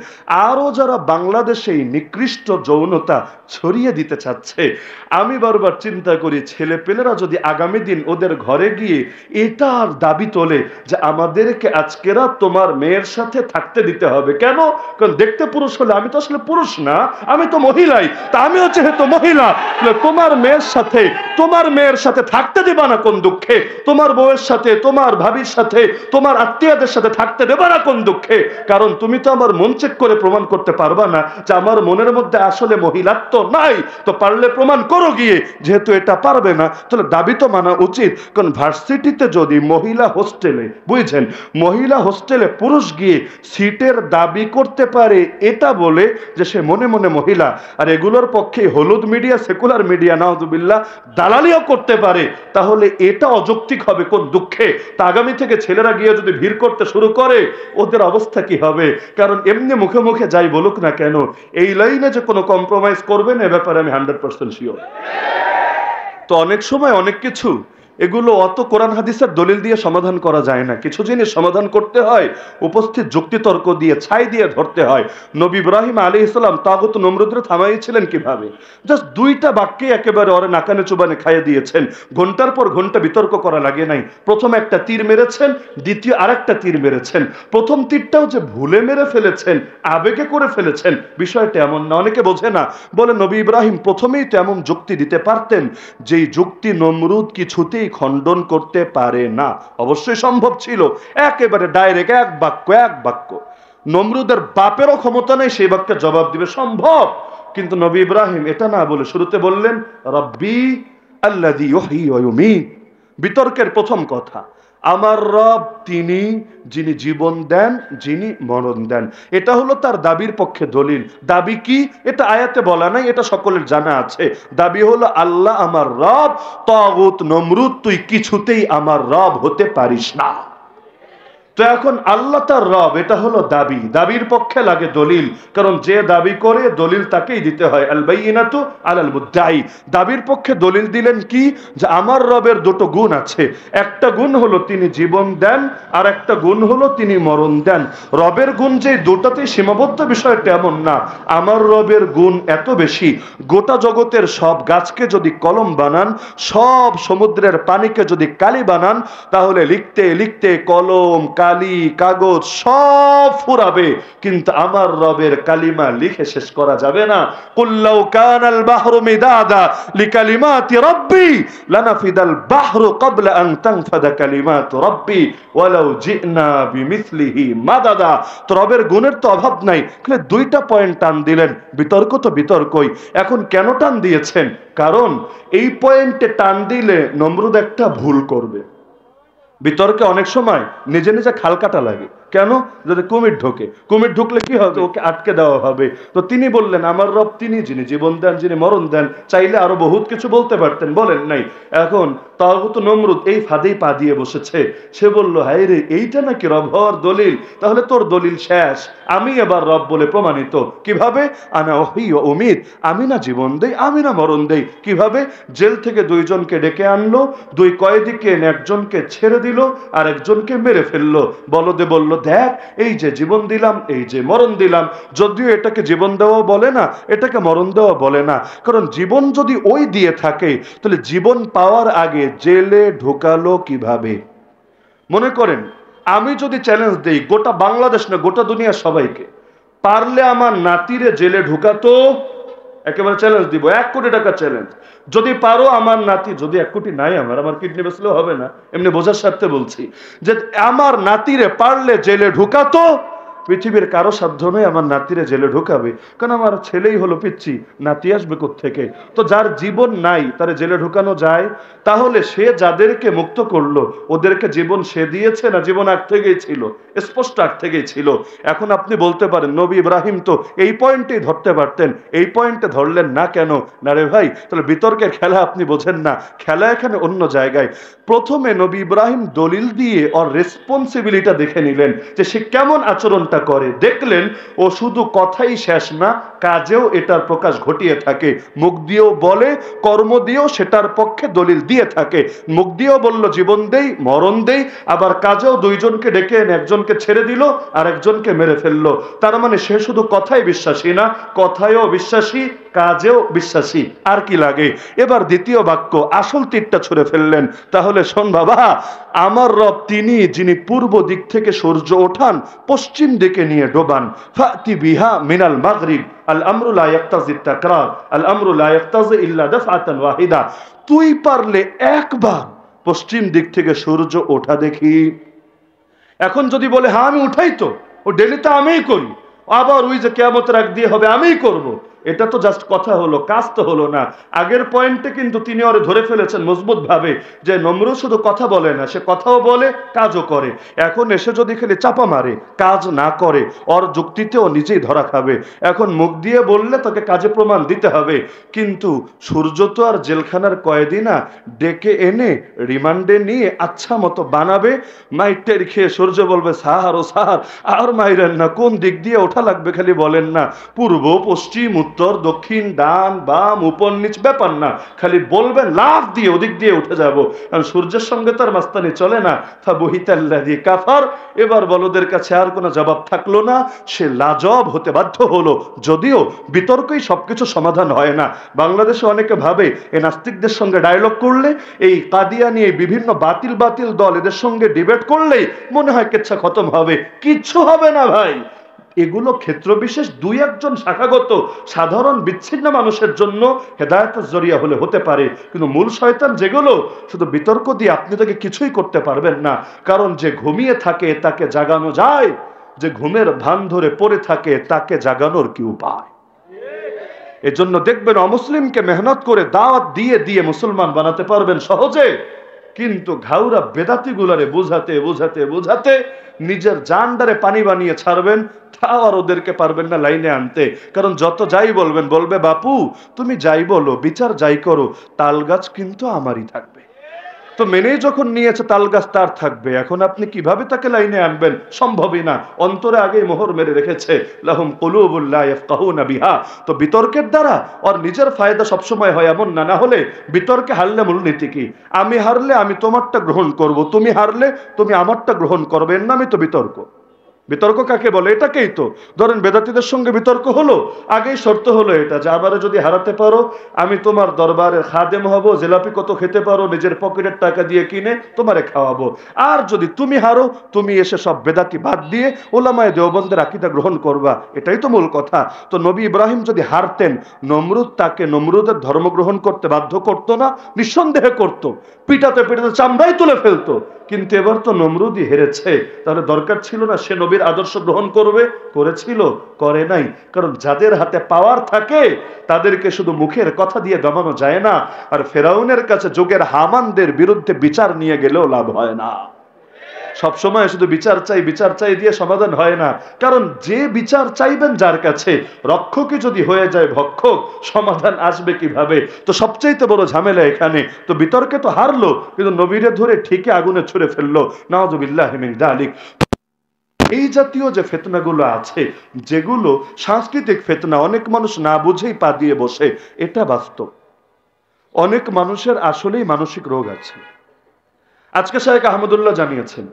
আরো যারা বাংলাদেশে নিকৃষ্ট যৌনতা ছড়িয়ে দিতে চাচ্ছে, আমি বারবার চিন্তা করি ছেলেপেলেরা যদি আগামী দিন ওদের ঘরে গিয়ে এটার দাবি তোলে যে আমাদেরকে আজকেরা তোমার মেয়ের সাথে থাকতে দিতে হবে। কেন? কারণ দেখতে পুরুষ হলে আমি তো আসলে পুরুষ না, আমি তো মহিলাই, তা আমিও যেহেতু মহিলা, তোমার মেয়ের সাথে থাকতে দিবা না কোন দুঃখে, তোমার বউয়ের সাথে, তোমার ভাবির সাথে, তোমার আত্মীয়দের সাথে থাকতে দেবা না কোন দুঃখে। কারণ তুমি তো আমার মন চেক করে প্রমাণ করতে পারবা না যে আমার মনের মধ্যে আসলে মহিলাত্ব নাই। তো পারলে প্রমাণ করো গিয়ে, যেহেতু এটা পারবে না তাহলে দাবি তো মানা উচিত। কারণ ভার্সিটিতে যদি মহিলা হোস্টেলে, বুঝছেন, মহিলা হোস্টেলে পুরুষ গিয়ে সিটের দাবি করতে পারে এটা বলে যে সে মনে মনে মহিলা, আর এগুলোর পক্ষে হলুদ মিডিয়া, সেকুলার মিডিয়া নাউযুবিল্লাহ দালালিও করতে পারে, তাহলে এটা অযৌক্তিক হবে কোন দুঃখে? তা আগামী থেকে ছেলেরা গিয়ে যদি ভিড় করতে শুরু করে ওদের অবস্থা কি হবে? কারণ এমনি মুখে মুখে যাই বলুক না কেন, এই লাইনে যে কোনো কম্প্রোমাইজ করবে না এ ব্যাপারে আমি 100% শিওর। তো অনেক সময় অনেক কিছু এগুলো অত কোরআন হাদিসের দলিল দিয়ে সমাধান করা যায় না। কিছু জিনিস সমাধান করতে হয় উপস্থিত যুক্তিতর্ক দিয়ে, ছাই দিয়ে ধরতে হয়। নবী ইব্রাহিম আলাইহিস সালাম তাগুত নমরুদরে থামাইছিলেন কিভাবে? জাস্ট 2টা বাক্যে একেবারে ওরে নাকানে চুবানে খাইয়ে দিয়েছেন, ঘন্টার পর ঘন্টা বিতর্ক করা লাগে নাই। প্রথম একটা তীর মেরেছেন, দ্বিতীয় আরেকটা তীর মেরেছেন। প্রথম তীরটাও যে ভুলে মেরে ফেলেছেন, আবেগে করে ফেলেছেন, বিষয়টা এমন না। অনেকে বোঝে না, বলে নবী ইব্রাহিম প্রথমেই তো এমন যুক্তি দিতে পারতেন যেই যুক্তি নমরুদ কিছুতেই খণ্ডন করতে পারে না। অবশ্যই সম্ভব ছিল, একেবারে ডাইরেক্ট এক বাক্য। নমরুদের বাপেরও ক্ষমতা নেই সেই বাক্যের জবাব দিবে, সম্ভব। কিন্তু নবী ইব্রাহিম এটা না বলে শুরুতে বললেন রব্বি আল্লাযী ইউহয়ী ওয়া ইউমীত। বিতর্কের প্রথম কথা, আমার রব তিনি যিনি জীবন দেন, যিনি মরণ দেন। এটা হলো তার দাবির পক্ষে দলিল। দাবি কি? এটা আয়াতে বলা নাই, এটা সকলের জানা আছে। দাবি হলো আল্লাহ আমার রব, তাগুত নমরুদ তুই কিছুতেই আমার রব হতে পারিস না। তো এখন আল্লাহ তার রব, এটা হলো দাবি, দাবির পক্ষে লাগে দলিল। কারণ যে দাবি করে দলিল তাকেই দিতে হয়, আল বাইয়িনাতু আলাল মুদ্দাই। দাবির পক্ষে দলিল দিলেন কি? যে আমার রবের দুটো গুণ আছে, একটা গুণ হলো তিনি জীবন দেন, আর একটা গুণ হলো তিনি মরণ দেন। রবের গুণ যে দুটাতেই সীমাবদ্ধ বিষয়টা এমন না, আমার রবের গুণ এত বেশি, গোটা জগতের সব গাছকে যদি কলম বানান, সব সমুদ্রের পানিকে যদি কালি বানান, তাহলে লিখতে লিখতে কলম, কালি, কাগজ সব ফুরাবে, কিন্তু আমার রবের কালিমা লিখে শেষ করা যাবে না। কুল্লাউ কানাল বাহরু মিদাদা লিকালিমাতি রাব্বি লানাফিদাল বাহরু ক্বাবলা আন তানফাদা কালিমাতু রাব্বি ওয়ালাউ জিনা বিমিসলিহি মাদাদা। তো রবের গুণের তো অভাব নাই। তাহলে 2টা পয়েন্ট টান দিলেন। বিতর্ক তো বিতর্কই। এখন কেন টান দিয়েছেন? কারণ এই পয়েন্টে টান দিলে নমরুদ একটা ভুল করবে। বিতর্কে অনেক সময় নিজে নিজে খাল কাটা লাগে। কেন? যদি কুমির ঢোকে, কুমির ঢুকলে কি হবে? ওকে আটকে দেওয়া হবে। তো তিনি বললেন আমার রব তিনি, যিনি জীবন দেন, যিনি মরণ দেন। চাইলে আরো বহুত কিছু বলতে পারতেন, বলেন নাই। এখন তাগুত নমরুদ এই ফাঁদেই পা দিয়ে বসেছে। সে বলল হায় রে, এইটা নাকি রব হওয়ার দলিল? তাহলে তোর দলিল শেষ, আমি এবার রব বলে প্রমাণিত। কিভাবে? আনা ওহি ও উমিদ, আমি না জীবন দেই, আমি না মরণ দেই। কিভাবে? জেল থেকে দুইজনকে ডেকে আনলো, দুই কয়েদিকে একজনকে ছেড়ে দিল আর একজনকে মেরে ফেললো। বলদে বলল দেখ, এই যে জীবন দিলাম, এই যে মরণ দিলাম। যদিও এটাকে জীবন দেওয়া বলে না, এটাকে মরণ দেওয়া বলে না, কারণ জীবন যদি ওই দিয়ে থাকে তাহলে জীবন পাওয়ার আগে জেলে ঢোকালো কিভাবে? মনে করেন আমি যদি চ্যালেঞ্জ দেই গোটা বাংলাদেশ না গোটা দুনিয়া সবাইকে, পারলে আমার নাতিরে জেলে ঢুকাতো, একেবারে চ্যালেঞ্জ দিব, 1 কোটি টাকা চ্যালেঞ্জ। যদি পারো আমার নাতি, যদি 1 কোটি নাই আমার কিডনি বেচলেও হবে না, এমনি বোঝার স্বার্থে বলছি, যে আমার নাতিরে পারলে জেলে ঢুকাতো, পৃথিবীর কারো সাধ্য নেই আমার নাতিরে জেলে ঢুকাবে। কারণ আমার ছেলেই হলো পিচ্ছি, নাতি আসবে কোত্থেকে? তো যার জীবন নাই তারে জেলে ঢুকানো যায়? তাহলে সে যাদেরকে মুক্ত করলো ওদেরকে জীবন সে দিয়েছে না জীবন আগ থেকেই ছিল? স্পষ্ট আগ থেকেই ছিল। এখন আপনি বলতে পারেন নবী ইব্রাহিম তো এই পয়েন্টেই ধরতে পারতেন, এই পয়েন্টে ধরলেন না কেন? না রে ভাই, তাহলে বিতর্কের খেলা আপনি বোঝেন না, খেলা এখানে অন্য জায়গায়। প্রথমে নবী ইব্রাহিম দলিল দিয়ে ওর রেসপন্সিবিলিটা দেখে নিলেন যে সে কেমন আচরণটা করে। দেখলেন ও শুধু কথাই শেষ না, কাজেও এটার প্রকাশ ঘটিয়ে থাকে। মুখ দিয়েও বলে, কর্ম দিয়েও সেটার পক্ষে দলিল দিয়ে থাকে। মুখ দিয়েও বলল জীবন দেই, মরণ দেই, আবার কাজেও দুইজনকে ডেকে এনে একজনকে ছেড়ে দিল আর একজনকে মেরে ফেললো। তার মানে সে শুধু কথাই বিশ্বাসী না, কথায়ও বিশ্বাসী, কাজেও বিশ্বাসী। আর কি লাগে? এবার দ্বিতীয় বাক্য আসল তীরটা ছুঁড়ে ফেললেন। তাহলে শোন বাবা, আমার রব তিনি, যিনি পূর্ব দিক থেকে সূর্য ওঠান, পশ্চিম দিকে নিয়ে ডোবান। ফাতি বিহা মিনাল মাগরিব আল আমরু লা ইয়াক্তাজি তাকরার আল আমরু লা ইয়াক্তাজি ইল্লা দাফআতান ওয়াহিদা। তুই পারলে একবার পশ্চিম দিক থেকে সূর্য ওঠা দেখি। এখন যদি বলে হ্যাঁ আমি উঠাই তো, ও ডেলি তো আমিই করি, আবার ওই যে কিয়ামতের আগ দিয়ে হবে আমিই করব, এটা তো জাস্ট কথা হলো, কাজ তো হলো না। আগের পয়েন্টে কিন্তু তিনি ওরে ধরে ফেলেছেন মজবুত ভাবে যে নমরুদ শুধু কথা বলে না, সে কথাও বলে কাজও করে। এখন এসে যদি খালি চাপা মারে, কাজ না করে, ওর যুক্তিতেও নিজেই ধরা খাবে। এখন মুখ দিয়ে বললে তাকে কাজে প্রমাণ দিতে হবে। কিন্তু সূর্য তো আর জেলখানার কয়েদি না, ডেকে এনে রিমান্ডে নিয়ে আচ্ছা মতো বানাবে, মাইটের খেয়ে সূর্য বলবে সাহার ও সাহার আর মাইরেন না, কোন দিক দিয়ে ওঠা লাগবে খালি বলেন না, পূর্ব পশ্চিম উত্তর দক্ষিণ ডান বাম উপর নিচ ব্যাপার না, খালি বলবেন লাফ দিয়ে ওদিক দিয়ে উঠে যাব। কারণ সূর্যের সঙ্গে তার মাস্তানি চলে না। ফাবহিতাল্লাযী কাফার, এবার বলদের কাছে আর কোনো জবাব থাকলো না, সে লাজবাব হতে বাধ্য হলো। যদিও বিতর্কই সবকিছু সমাধান হয় না। বাংলাদেশে অনেকে ভাবে এই নাস্তিকদের সঙ্গে ডায়লগ করলে, এই কাদিয়ানি এই বিভিন্ন বাতিল বাতিল দল এদের সঙ্গে ডিবেট করলেই মনে হয় কেচ্ছা খতম হবে। কিচ্ছু হবে না ভাই। এগুলো ক্ষেত্র বিশেষ, দুই একজন শাখাগত সাধারণ বিচ্ছিন্ন মানুষের জন্য হেদায়েতের জরিয়া হলে হতে পারে, কিন্তু মূল শয়তান যেগুলো শুধু বিতর্ক দিয়ে আপনি তাকে কিছুই করতে পারবেন না। কারণ যে ঘুমিয়ে থাকে তাকে জাগানো যায়, যে ঘুমের ভান ধরে পড়ে থাকে তাকে জাগানোর কি উপায়? এজন্য দেখবেন অমুসলিমকে মেহনত করে দাওয়াত দিয়ে দিয়ে মুসলমান বানাতে পারবেন সহজে, কিন্তু ঘাউরা বেদাতি গুলারে বুঝাতে বুঝাতে বুঝাতে নিজের জানডারে পানি বানিয়ে ছাড়বেন, তাও আর ওদেরকে পারবেন না লাইনে আনতে। কারণ যত যাই বলবেন, বলবে বাপু তুমি যাই বলো, বিচার যাই করো, তাল গাছ কিন্তু আমারই থাকবে। তো মেনেই যখন নিয়েছে তাল গাছ তার থাকবে, এখন আপনি কিভাবে তাকে লাইনে আনবেন? সম্ভবই না। অন্তরে আগেই মোহর মেরে রেখেছে, লাহুম কুলুবুল লা ইয়াফকাহুনা বিহা। তো বিতর্কের দ্বারা ওর নিজের ফায়দা সবসময় হয় এমন না। না হলে বিতর্কে হারলে মূলনীতি কি? আমি হারলে আমি তোমারটা গ্রহণ করব, তুমি হারলে তুমি আমারটা গ্রহণ করবে, এর নামই তো বিতর্ক। বিতর্ক কাকে বলে? এটাকেই তো। ধরেন বেদাতীদের সঙ্গে বিতর্ক হলো, আগেই শর্ত হলো এটা যে আমারে যদি হারাতে পারো আমি তোমার দরবারের খাদেম হব, জিলাপি কত খেতে পারো নিজের পকেটের টাকা দিয়ে কিনে তোমারে খাওয়াবো। আর যদি তুমি হারো, তুমি এসে সব বেদাতি বাদ দিয়ে ওলামায়ে দেওবন্দের আকীদা গ্রহণ করবা। এটাই তো মূল কথা। তো নবী ইব্রাহিম যদি হারতেন, নমরুদ তাকে নমরুদের ধর্ম গ্রহণ করতে বাধ্য করতো না? নিঃসন্দেহে করতো, পিটাতে পিটাতে চামড়াই তুলে ফেলতো। কিন্তু এবার তো নমরুদই হেরেছে, তাহলে দরকার ছিল না সে নবীর আদর্শ গ্রহণ করবে? করেছিল? করে নাই। কারণ যাদের হাতে পাওয়ার থাকে তাদেরকে শুধু মুখের কথা দিয়ে দমানো যায় না। আর ফেরাউনের কাছে যুগের হামানদের বিরুদ্ধে বিচার নিয়ে গেলেও লাভ হয় না। সবসময় শুধু বিচার চাই দিয়ে সমাধান হয় না। কারণ যে বিচার চাইবেন যার কাছে, রক্ষকই যদি হয়ে যায় ভক্ষক, সমাধান আসবে কিভাবে? তো সবচাইতে বড় ঝামেলা এখানে। তো বিতর্কে তো হারলো, কিন্তু নবীরে ধরে ঠিকই আগুনে ছুড়ে ফেললো। নাউযুবিল্লাহি মিন যালিক। এই জাতীয় যে ফিতনাগুলো আছে, যেগুলো সাংস্কৃতিক ফিতনা, অনেক মানুষ না বুঝেই পা দিয়ে বসে, এটা বাস্তব। অনেক মানুষের আসলেই মানসিক রোগ আছে। আজকে শায়েখ আহমদুল্লাহ জানিয়েছেন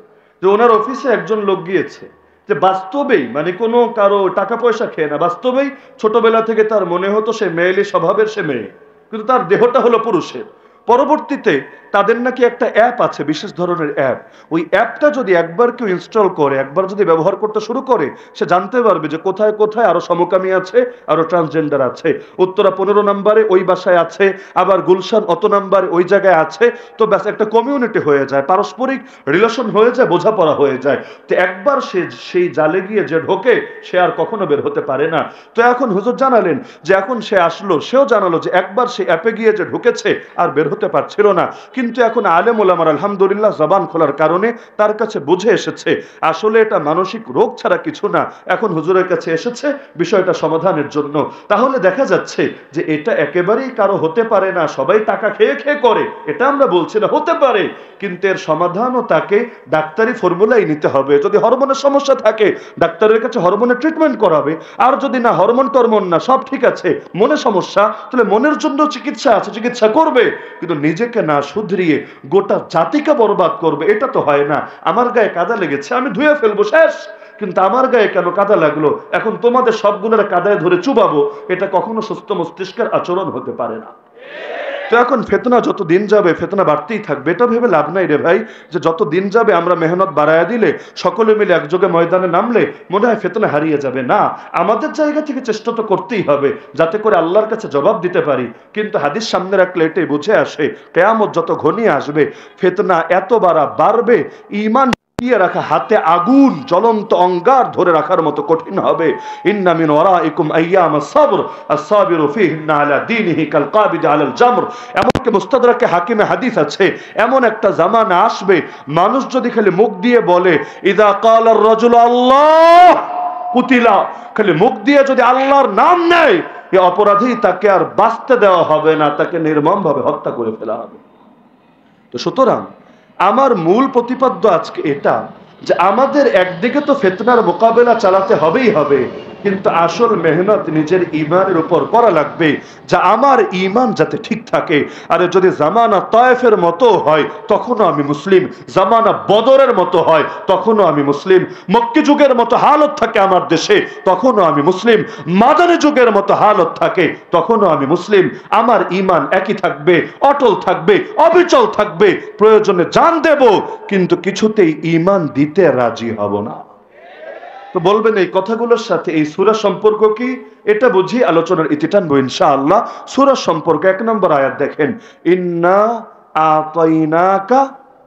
যে ওনার অফিসে একজন লোক গিয়েছে, যে বাস্তবেই মানে কোনো কারো টাকা পয়সা খেয়ে না, বাস্তবেই ছোটবেলা থেকে তার মনে হতো সে মেয়েলি স্বভাবের, সে মেয়ে, কিন্তু তার দেহটা হলো পুরুষের। পরবর্তীতে তাদের নাকি একটা অ্যাপ আছে, বিশেষ ধরনের অ্যাপ। ওই অ্যাপটা যদি একবার কেউ ইনস্টল করে, একবার যদি ব্যবহার করতে শুরু করে, সে জানতে পারবে যে কোথায় কোথায় আরো সমকামী আছে, আরো ট্রান্সজেন্ডার আছে। উত্তরা 15 নম্বরে ওই বাসায় আছে, আবার গুলশান অত নম্বরে ওই জায়গায় আছে। তো ব্যাস একটা কমিউনিটি হয়ে যায়, পারস্পরিক রিলেশন হয়ে যায়, বোঝাপড়া হয়ে যায়। তো একবার সে সেই জালে গিয়ে যে ঢোকে, সে আর কখনো বের হতে পারে না। তো এখন হুজুর জানালেন যে এখন সে আসলো, সেও জানালো যে একবার সে অ্যাপে গিয়ে যে ঢুকেছে আর বের হতে পারছিল না। কিন্তু এখন আলেম ওলামার আলহামদুলিল্লাহ জবান খোলার কারণে তার কাছে বুঝে এসেছে আসলে এটা মানসিক রোগ ছাড়া কিছু না। এখন হুজুরের কাছে এসেছে বিষয়টা সমাধানের জন্য। তাহলে দেখা যাচ্ছে যে এটা একেবারেই কারো হতে পারে না, সবাই টাকা খেয়ে খেয়ে করে, এটা আমরা বলছি না, হতে পারে, কিন্তু এর সমাধানও তাকে ডাক্তারি ফর্মুলাই নিতে হবে। যদি হরমোনের সমস্যা থাকে, ডাক্তারের কাছে হরমোনের ট্রিটমেন্ট করাবে। আর যদি না, হরমোন টরমোন না, সব ঠিক আছে, মনে সমস্যা, তাহলে মনের জন্য চিকিৎসা আছে, চিকিৎসা করবে। কিন্তু নিজেকে না শুধরিয়ে গোটা জাতিকে বরবাদ করবে, এটা তো হয় না। আমার গায়ে কাদা লেগেছে, আমি ধুয়ে ফেলবো, শেষ। কিন্তু আমার গায়ে কেন কাদা লাগলো, এখন তোমাদের সবগুলোর কাদায় ধরে চুবাবো, এটা কখনো সুস্থ মস্তিষ্কের আচরণ হতে পারে না। তো এখন ফেতনা যত দিন যাবে ফেতনা বাড়তেই থাকবে। এটা ভেবে লাভ নাই রে ভাই, যে যত দিন যাবে আমরা মেহনত বাড়ায়া দিলে, সকলে মিলে একযোগে ময়দানে নামলে মনে হয় ফেতনা হারিয়ে যাবে। না, আমাদের জায়গা থেকে চেষ্টা তো করতেই হবে যাতে করে আল্লাহর কাছে জবাব দিতে পারি। কিন্তু হাদিস সামনে রাখলে এটাই বুঝে আসে, কিয়ামত যত ঘনিয়ে আসবে ফেতনা এত বাড়বে, ঈমান রাখা হাতে আগুন জ্বলন্ত অঙ্গার ধরে রাখার মতো কঠিন হবে। ইন্না মিন ওয়ারাইকুম আইয়াম আস-সাবর আস-সাবিরু ফীহিন্না আলা দীনিহি কাল কাবিদ আলাল জামর। এমনকি মুস্তাদরাকে হাকিমে হাদিস আছে, এমন একটা জামানা আসবে মানুষ যদি খালি মুখ দিয়ে বলে ইযা ক্বালার রাজুলু আল্লাহ কুতিলা, খালি মুখ দিয়ে যদি আল্লাহর নাম নেয়, এই অপরাধী তাকে আর বাঁচতে দেওয়া হবে না, তাকে নির্মমভাবে হত্যা করে ফেলা হবে। তো সুতরাং আমার মূল প্রতিপাদ্য আজকে এটা, যে আমাদের একদিকে তো ফিতনার মোকাবেলা চালাতে হবেই হবে, কিন্তু আসল মেহনত নিজের ঈমানের উপর করা লাগবে, যা আমার ঈমান যাতে ঠিক থাকে। আর যদি জামানা তায়েফের মতো হয় তখনও আমি মুসলিম, জামানা বদরের মতো হয় তখনও আমি মুসলিম, মক্কি যুগের মতো হালত থাকে আমার দেশে তখনও আমি মুসলিম, মাদানী যুগের মতো হালত থাকে তখনও আমি মুসলিম। আমার ঈমান একই থাকবে, অটল থাকবে, অবিচল থাকবে। প্রয়োজনে জান দেব, কিন্তু কিছুতেই ঈমান দিতে রাজি হব না। তো বলবেন এই কথাগুলোর সাথে এই সূরা সম্পর্ক কি? এটা বুঝি আলোচনার ইতি টানবো ইনশাআল্লাহ। সূরা সম্পর্ক 1 নম্বর আয়াত দেখেন, ইন্না আতাইনাকা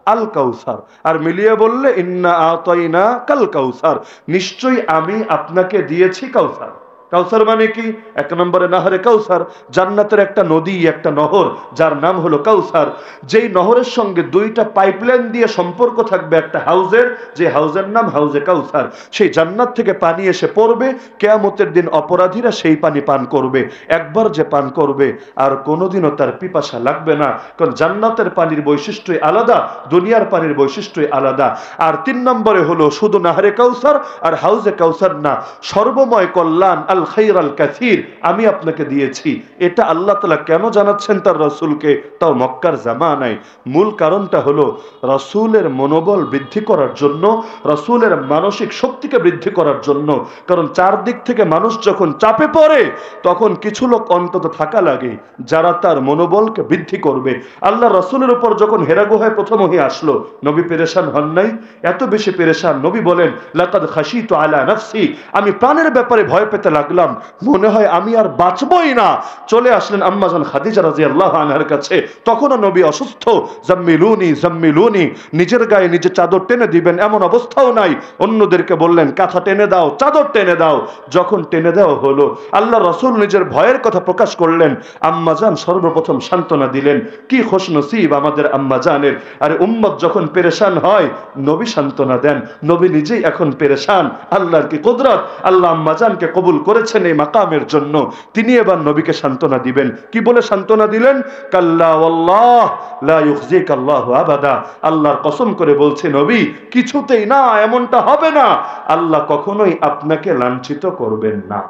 আল কাউসার। আর মিলিয়ে বললে ইন্না আতাইনাকাল কাউসার, নিশ্চয়ই আমি আপনাকে দিয়েছি কাউসার। কাউসার মানে কি? 1 নম্বরে নাহরে কাউসার, জান্নাতের একটা নদী, একটা নহর, যার নাম হলো কাউসার। যেই নহরের সঙ্গে 2টা পাইপলাইন দিয়ে সম্পর্ক থাকবে একটা হাউজের, যে হাউজের নাম হাউজে কাউসার। সেই জান্নাত থেকে পানি এসে পড়বে, কিয়ামতের দিন অপরাধীরা সেই পানি পান করবে। একবার যে পান করবে আর কোনোদিনও তার পিপাসা লাগবে না, কারণ জান্নাতের পানির বৈশিষ্ট্যই আলাদা, দুনিয়ার পানির বৈশিষ্ট্যই আলাদা। আর 3 নম্বরে হলো শুধু নাহরে কাউসার আর হাউজে কাউসার না, সর্বময় কল্যাণ আল খাইর আল কাসির আমি আপনাকে দিয়েছি। এটা আল্লাহ তাআলা কেন জানাচ্ছেন তার রাসূলকে, তাও মক্কার জামানায়? মূল কারণটা হলো রাসূলের মনোবল বৃদ্ধি করার জন্য, রাসূলের মানসিক শক্তিকে বৃদ্ধি করার জন্য। কারণ চারদিক থেকে মানুষ যখন চাপে পড়ে, তখন কিছু লোক অন্তত থাকা লাগে যারা তার মনোবলকে বৃদ্ধি করবে। আল্লাহ রাসূলের উপর যখন হেরা গুহায় প্রথম ওহী আসলো, নবী পেরেশান হন নাই? এত বেশি পেরেশান, নবী বলেন লাকাদ খাশিতু আলা নাফসি, আমি প্রাণের ব্যাপারে ভয় পেতে লাগলাম। লাগলাম, মনে হয় আমি আর বাঁচবই না। চলে আসলেন আম্মাজান খাদিজা রাদিয়াল্লাহু আনহার কাছে। তখনও নবী অসুস্থ। জাম্মিলুনি জাম্মিলুনি, নিজের গায়ে নিজে চাদর টেনে দিবেন এমন অবস্থাও নাই। অন্যদেরকে বললেন কাঁথা টেনে দাও, চাদর টেনে দাও। যখন টেনে দেওয়া হলো, আল্লাহ রাসূল নিজের ভয়ের কথা প্রকাশ করলেন। আম্মাজান সর্বপ্রথম সান্ত্বনা দিলেন। কি খুশনসিব আমাদের আম্মাজানের। আরে উম্মত যখন পেরেশান হয়, নবী সান্ত্বনা দেন। নবী নিজেই এখন পেরেশান। আল্লাহর কি কুদরত! আল্লাহ আম্মাজানকে কবুল করেছেন এই মাকামের জন্য। তিনি এবার নবীকে সান্ত্বনা দিবেন। কি বলে সান্ত্বনা দিলেন? কাল্লা ওয়াল্লাহ লা ইউখজিকাল্লাহু আবাদা। আল্লাহর কসম করে বলছে নবী, কিছুতেই না, এমনটা হবে না। আল্লাহ কখনোই আপনাকে লাঞ্ছিত করবেন না।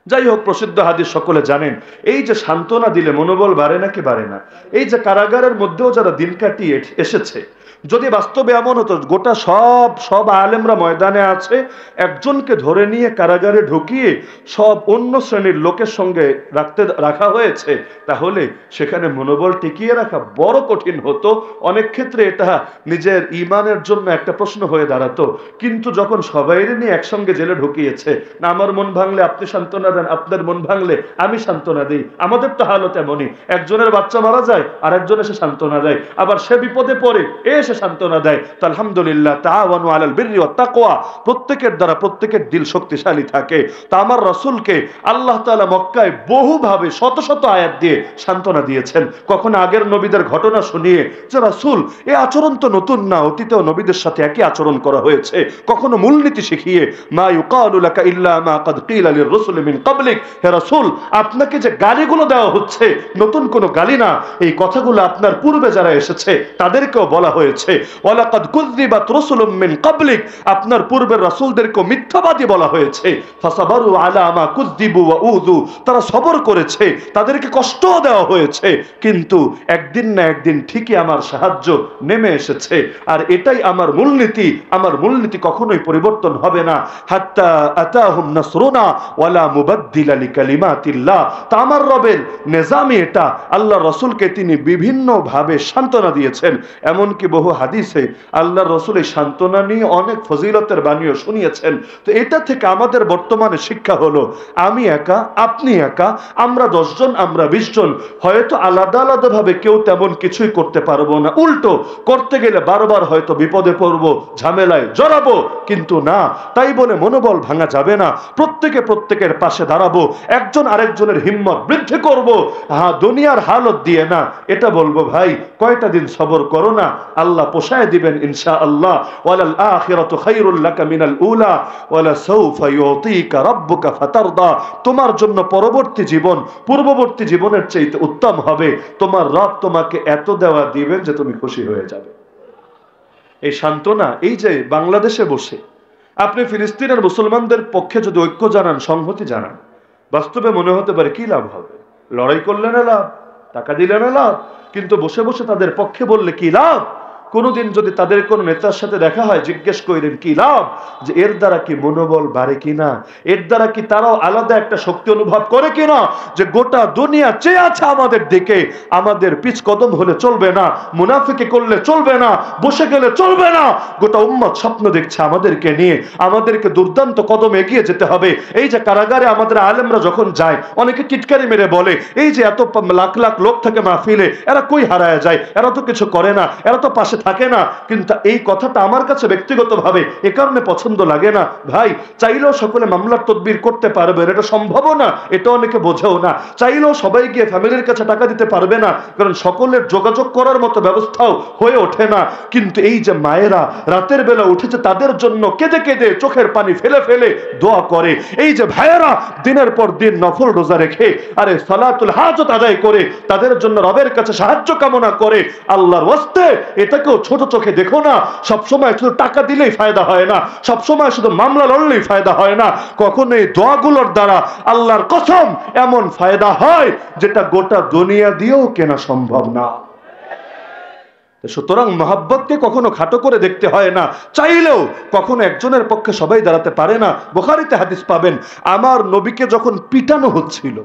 যাই হোক, প্রসিদ্ধ হাদিস সকলে জানেন। এই যে সান্ত্বনা দিলে মনোবল বাড়ে নাকি বাড়ে না? এই যে কারাগারের মধ্যেও যারা দিন কাটিয়ে এসেছে, যদি বাস্তবে এমন হতো গোটা সব আলেমরা ময়দানে আছে, একজনকে ধরে নিয়ে কারাগারে ঢুকিয়ে সব অন্য শ্রেণীর লোকের সঙ্গে রাখা হয়েছে, তাহলে সেখানে মনোবল টিকিয়ে রাখা বড় কঠিন হতো। অনেক ক্ষেত্রে এটা নিজের ইমানের জন্য একটা প্রশ্ন হয়ে দাঁড়াতো। কিন্তু যখন সবাই নিয়ে একসঙ্গে জেলে ঢুকিয়েছে, না আমার মন ভাঙলে আপনি সান্ত্বনা দেন, আপনার মন ভাঙলে আমি সান্ত্বনা দিই। আমাদের তো হালত এমনই, একজনের বাচ্চা মারা যায় আর একজন এসে সান্ত্বনা দেয়, আবার সে বিপদে পড়ে এসে সান্ত্বনা দেয়। তো আলহামদুলিল্লাহ, তাআওয়ানু আলাল বিররি ওয়াত তাকওয়া, প্রত্যেকের দ্বারা প্রত্যেকের দিল শক্তিশালী থাকে। তা আমার রাসূলকে আল্লাহ তাআলা মক্কায় বহুভাবে শত শত আয়াত দিয়ে সান্ত্বনা দিয়েছেন। কখনো আগের নবীদের ঘটনা শুনিয়ে যে রাসূল এই আচরণ তো নতুন না, অতীতেও নবীদের সাথে একই আচরণ করা হয়েছে। কখনো মূলনীতি শিখিয়ে মা ইউকালু লাকা ইল্লা মা ক্বাদ কিলা লির-রাসূলি মিন ক্বাবলিক, হে রাসূল আপনাকে যে গালিগুলো দেওয়া হচ্ছে নতুন কোনো গালি না, এই কথাগুলো আপনার পূর্বে যারা এসেছে তাদেরকেও বলা হয়েছে। ওয়ালাকাদ কুযযিবাত রাসূলুম মিন ক্বাবলিক, আপনার পূর্বের রাসূলদেরকে মিথ্যাবাদী বলা হয়েছে। ফাসাবারু আলা মা কুযযিবু ওয়া উযু, তারা সবর করেছে, তাদেরকে কষ্টও দেওয়া হয়েছে, কিন্তু একদিন না একদিন ঠিকই আমার সাহায্য নেমে এসেছে। আর এটাই আমার মূলনীতি, আমার মূলনীতি কখনোই পরিবর্তন হবে না। হাত্তা আতাহুম নাসরুনা ওয়ালা মুবাদদিলা লিকালিমাতিল্লাহ, তা আমার রবের নিজামই এটা। আল্লাহ রাসূলকে তিনি বিভিন্ন ভাবে সান্ত্বনা দিয়েছেন। এমনকি বহু হাদিসে আল্লাহ রাসূল এই সান্ত্বনা নিয়ে অনেক ফজিলতের বাণীও শুনিয়েছেন। তো এটা থেকে আমাদের বর্তমানে শিক্ষা হলো, আমি একা, আপনি একা, আমরা 10 জন, আমরা 20 জন, হয়তো আলাদা আলাদা ভাবে কেউ তেমন কিছুই করতে পারবো না। উল্টো করতে গেলে বারবার হয়তো বিপদে পড়বো, ঝামেলায় জড়াবো, কিন্তু না, তাই বলে মনোবল ভাঙা যাবে না। প্রত্যেকে প্রত্যেকের পাশে দাঁড়াবো, একজন আরেকজনের হিম্মত বৃদ্ধি করব। হ্যাঁ, দুনিয়ার হালত দিয়ে না, এটা বলবো ভাই কয়টা দিন সবর করো না, আল্লাহ পোষায় দিবেন ইনশাআল্লাহ। ওয়ালাল আখিরাতু খায়রুল লাকা মিনাল উলা ওয়ালা সাউফা ইউতিকা রাব্বুকা ফাতারদা, তোমার জন্য পরবর্তী জীবন পূর্ববর্তী জীবনের চাইতে উত্তম হবে। তোমার রব তোমাকে এত দেওয়া দিবেন যে তুমি খুশি হয়ে যাবে। এই সান্ত্বনা, এই যে বাংলাদেশে বসে আপনি ফিলিস্তিনের মুসলমানদের পক্ষে যদি ঐক্য জানান, সংহতি জানান, বাস্তবে মনে হতে পারে কি লাভ হবে? লড়াই করলে না লাভ, টাকা দিলে না লাভ, কিন্তু বসে বসে তাদের পক্ষে বললে কি লাভ? কোনোদিন যদি তাদের কোন নেতার সাথে দেখা হয়, জিজ্ঞেস করেন কি লাভ, যে এর দ্বারা কি মনোবল বাড়ে কিনা, এর দ্বারা কি তারাও আলাদা একটা শক্তি অনুভব করে কিনা, যে গোটা দুনিয়া চেয়ে আছে আমাদের দিকে, আমাদের পিছ কদম হলে চলবে না, মুনাফিকি করলে চলবে না, বসে গেলে চলবে না, গোটা উম্মত স্বপ্ন দেখছে আমাদেরকে নিয়ে, আমাদেরকে দুর্দান্ত কদম এগিয়ে যেতে হবে। এই যে কারাগারে আমাদের আলেমরা যখন যায়, অনেকে টিটকারি মেরে বলে এই যে এত লাখ লাখ লোক থাকে মাহফিলে, এরা কই হারায় যায়, এরা তো কিছু করে না, এরা তো পাশে থাকে না। কিন্তু এই কথাটা আমার কাছে ব্যক্তিগতভাবে এ কারণে পছন্দ লাগে না। ভাই, চাইলেও সকলে মামলার তদবির করতে পারবে, এটা সম্ভব না, এটা অনেকে বোঝেও না। চাইলেও সবাই গিয়ে ফ্যামিলির কাছে টাকা দিতে পারবে না, কারণ সকলের যোগাযোগ করার মতো ব্যবস্থাও হয়ে ওঠে না। কিন্তু এই যে মায়েরা রাতের বেলা উঠেছে, তাদের জন্য কেঁদে কেঁদে চোখের পানি ফেলে ফেলে দোয়া করে, এই যে ভাইয়েরা দিনের পর দিন নফল রোজা রেখে আরে সালাতুল হাজত আদায় করে তাদের জন্য রবের কাছে সাহায্য কামনা করে, আল্লাহর ওয়াস্তে এটাকেও ছোট চোখে দেখো না। সবসময় শুধু টাকা দিলেই ফায়দা হয় না, সবসময় শুধু মামলা লড়লেই ফায়দা হয় না। কখনো এই দোয়াগুলোর দ্বারা আল্লাহর কসম এমন ফায়দা হয় যেটা গোটা দুনিয়া দিয়েও কেনা সম্ভব না। সুতরাং মহাব্বতকে কখনো খাটো করে দেখতে হয় না। চাইলেও কখনো একজনের পক্ষে সবাই দাঁড়াতে পারে না। বুখারীতে হাদিস পাবেন, আমার নবীকে যখন পিটানো হচ্ছিল,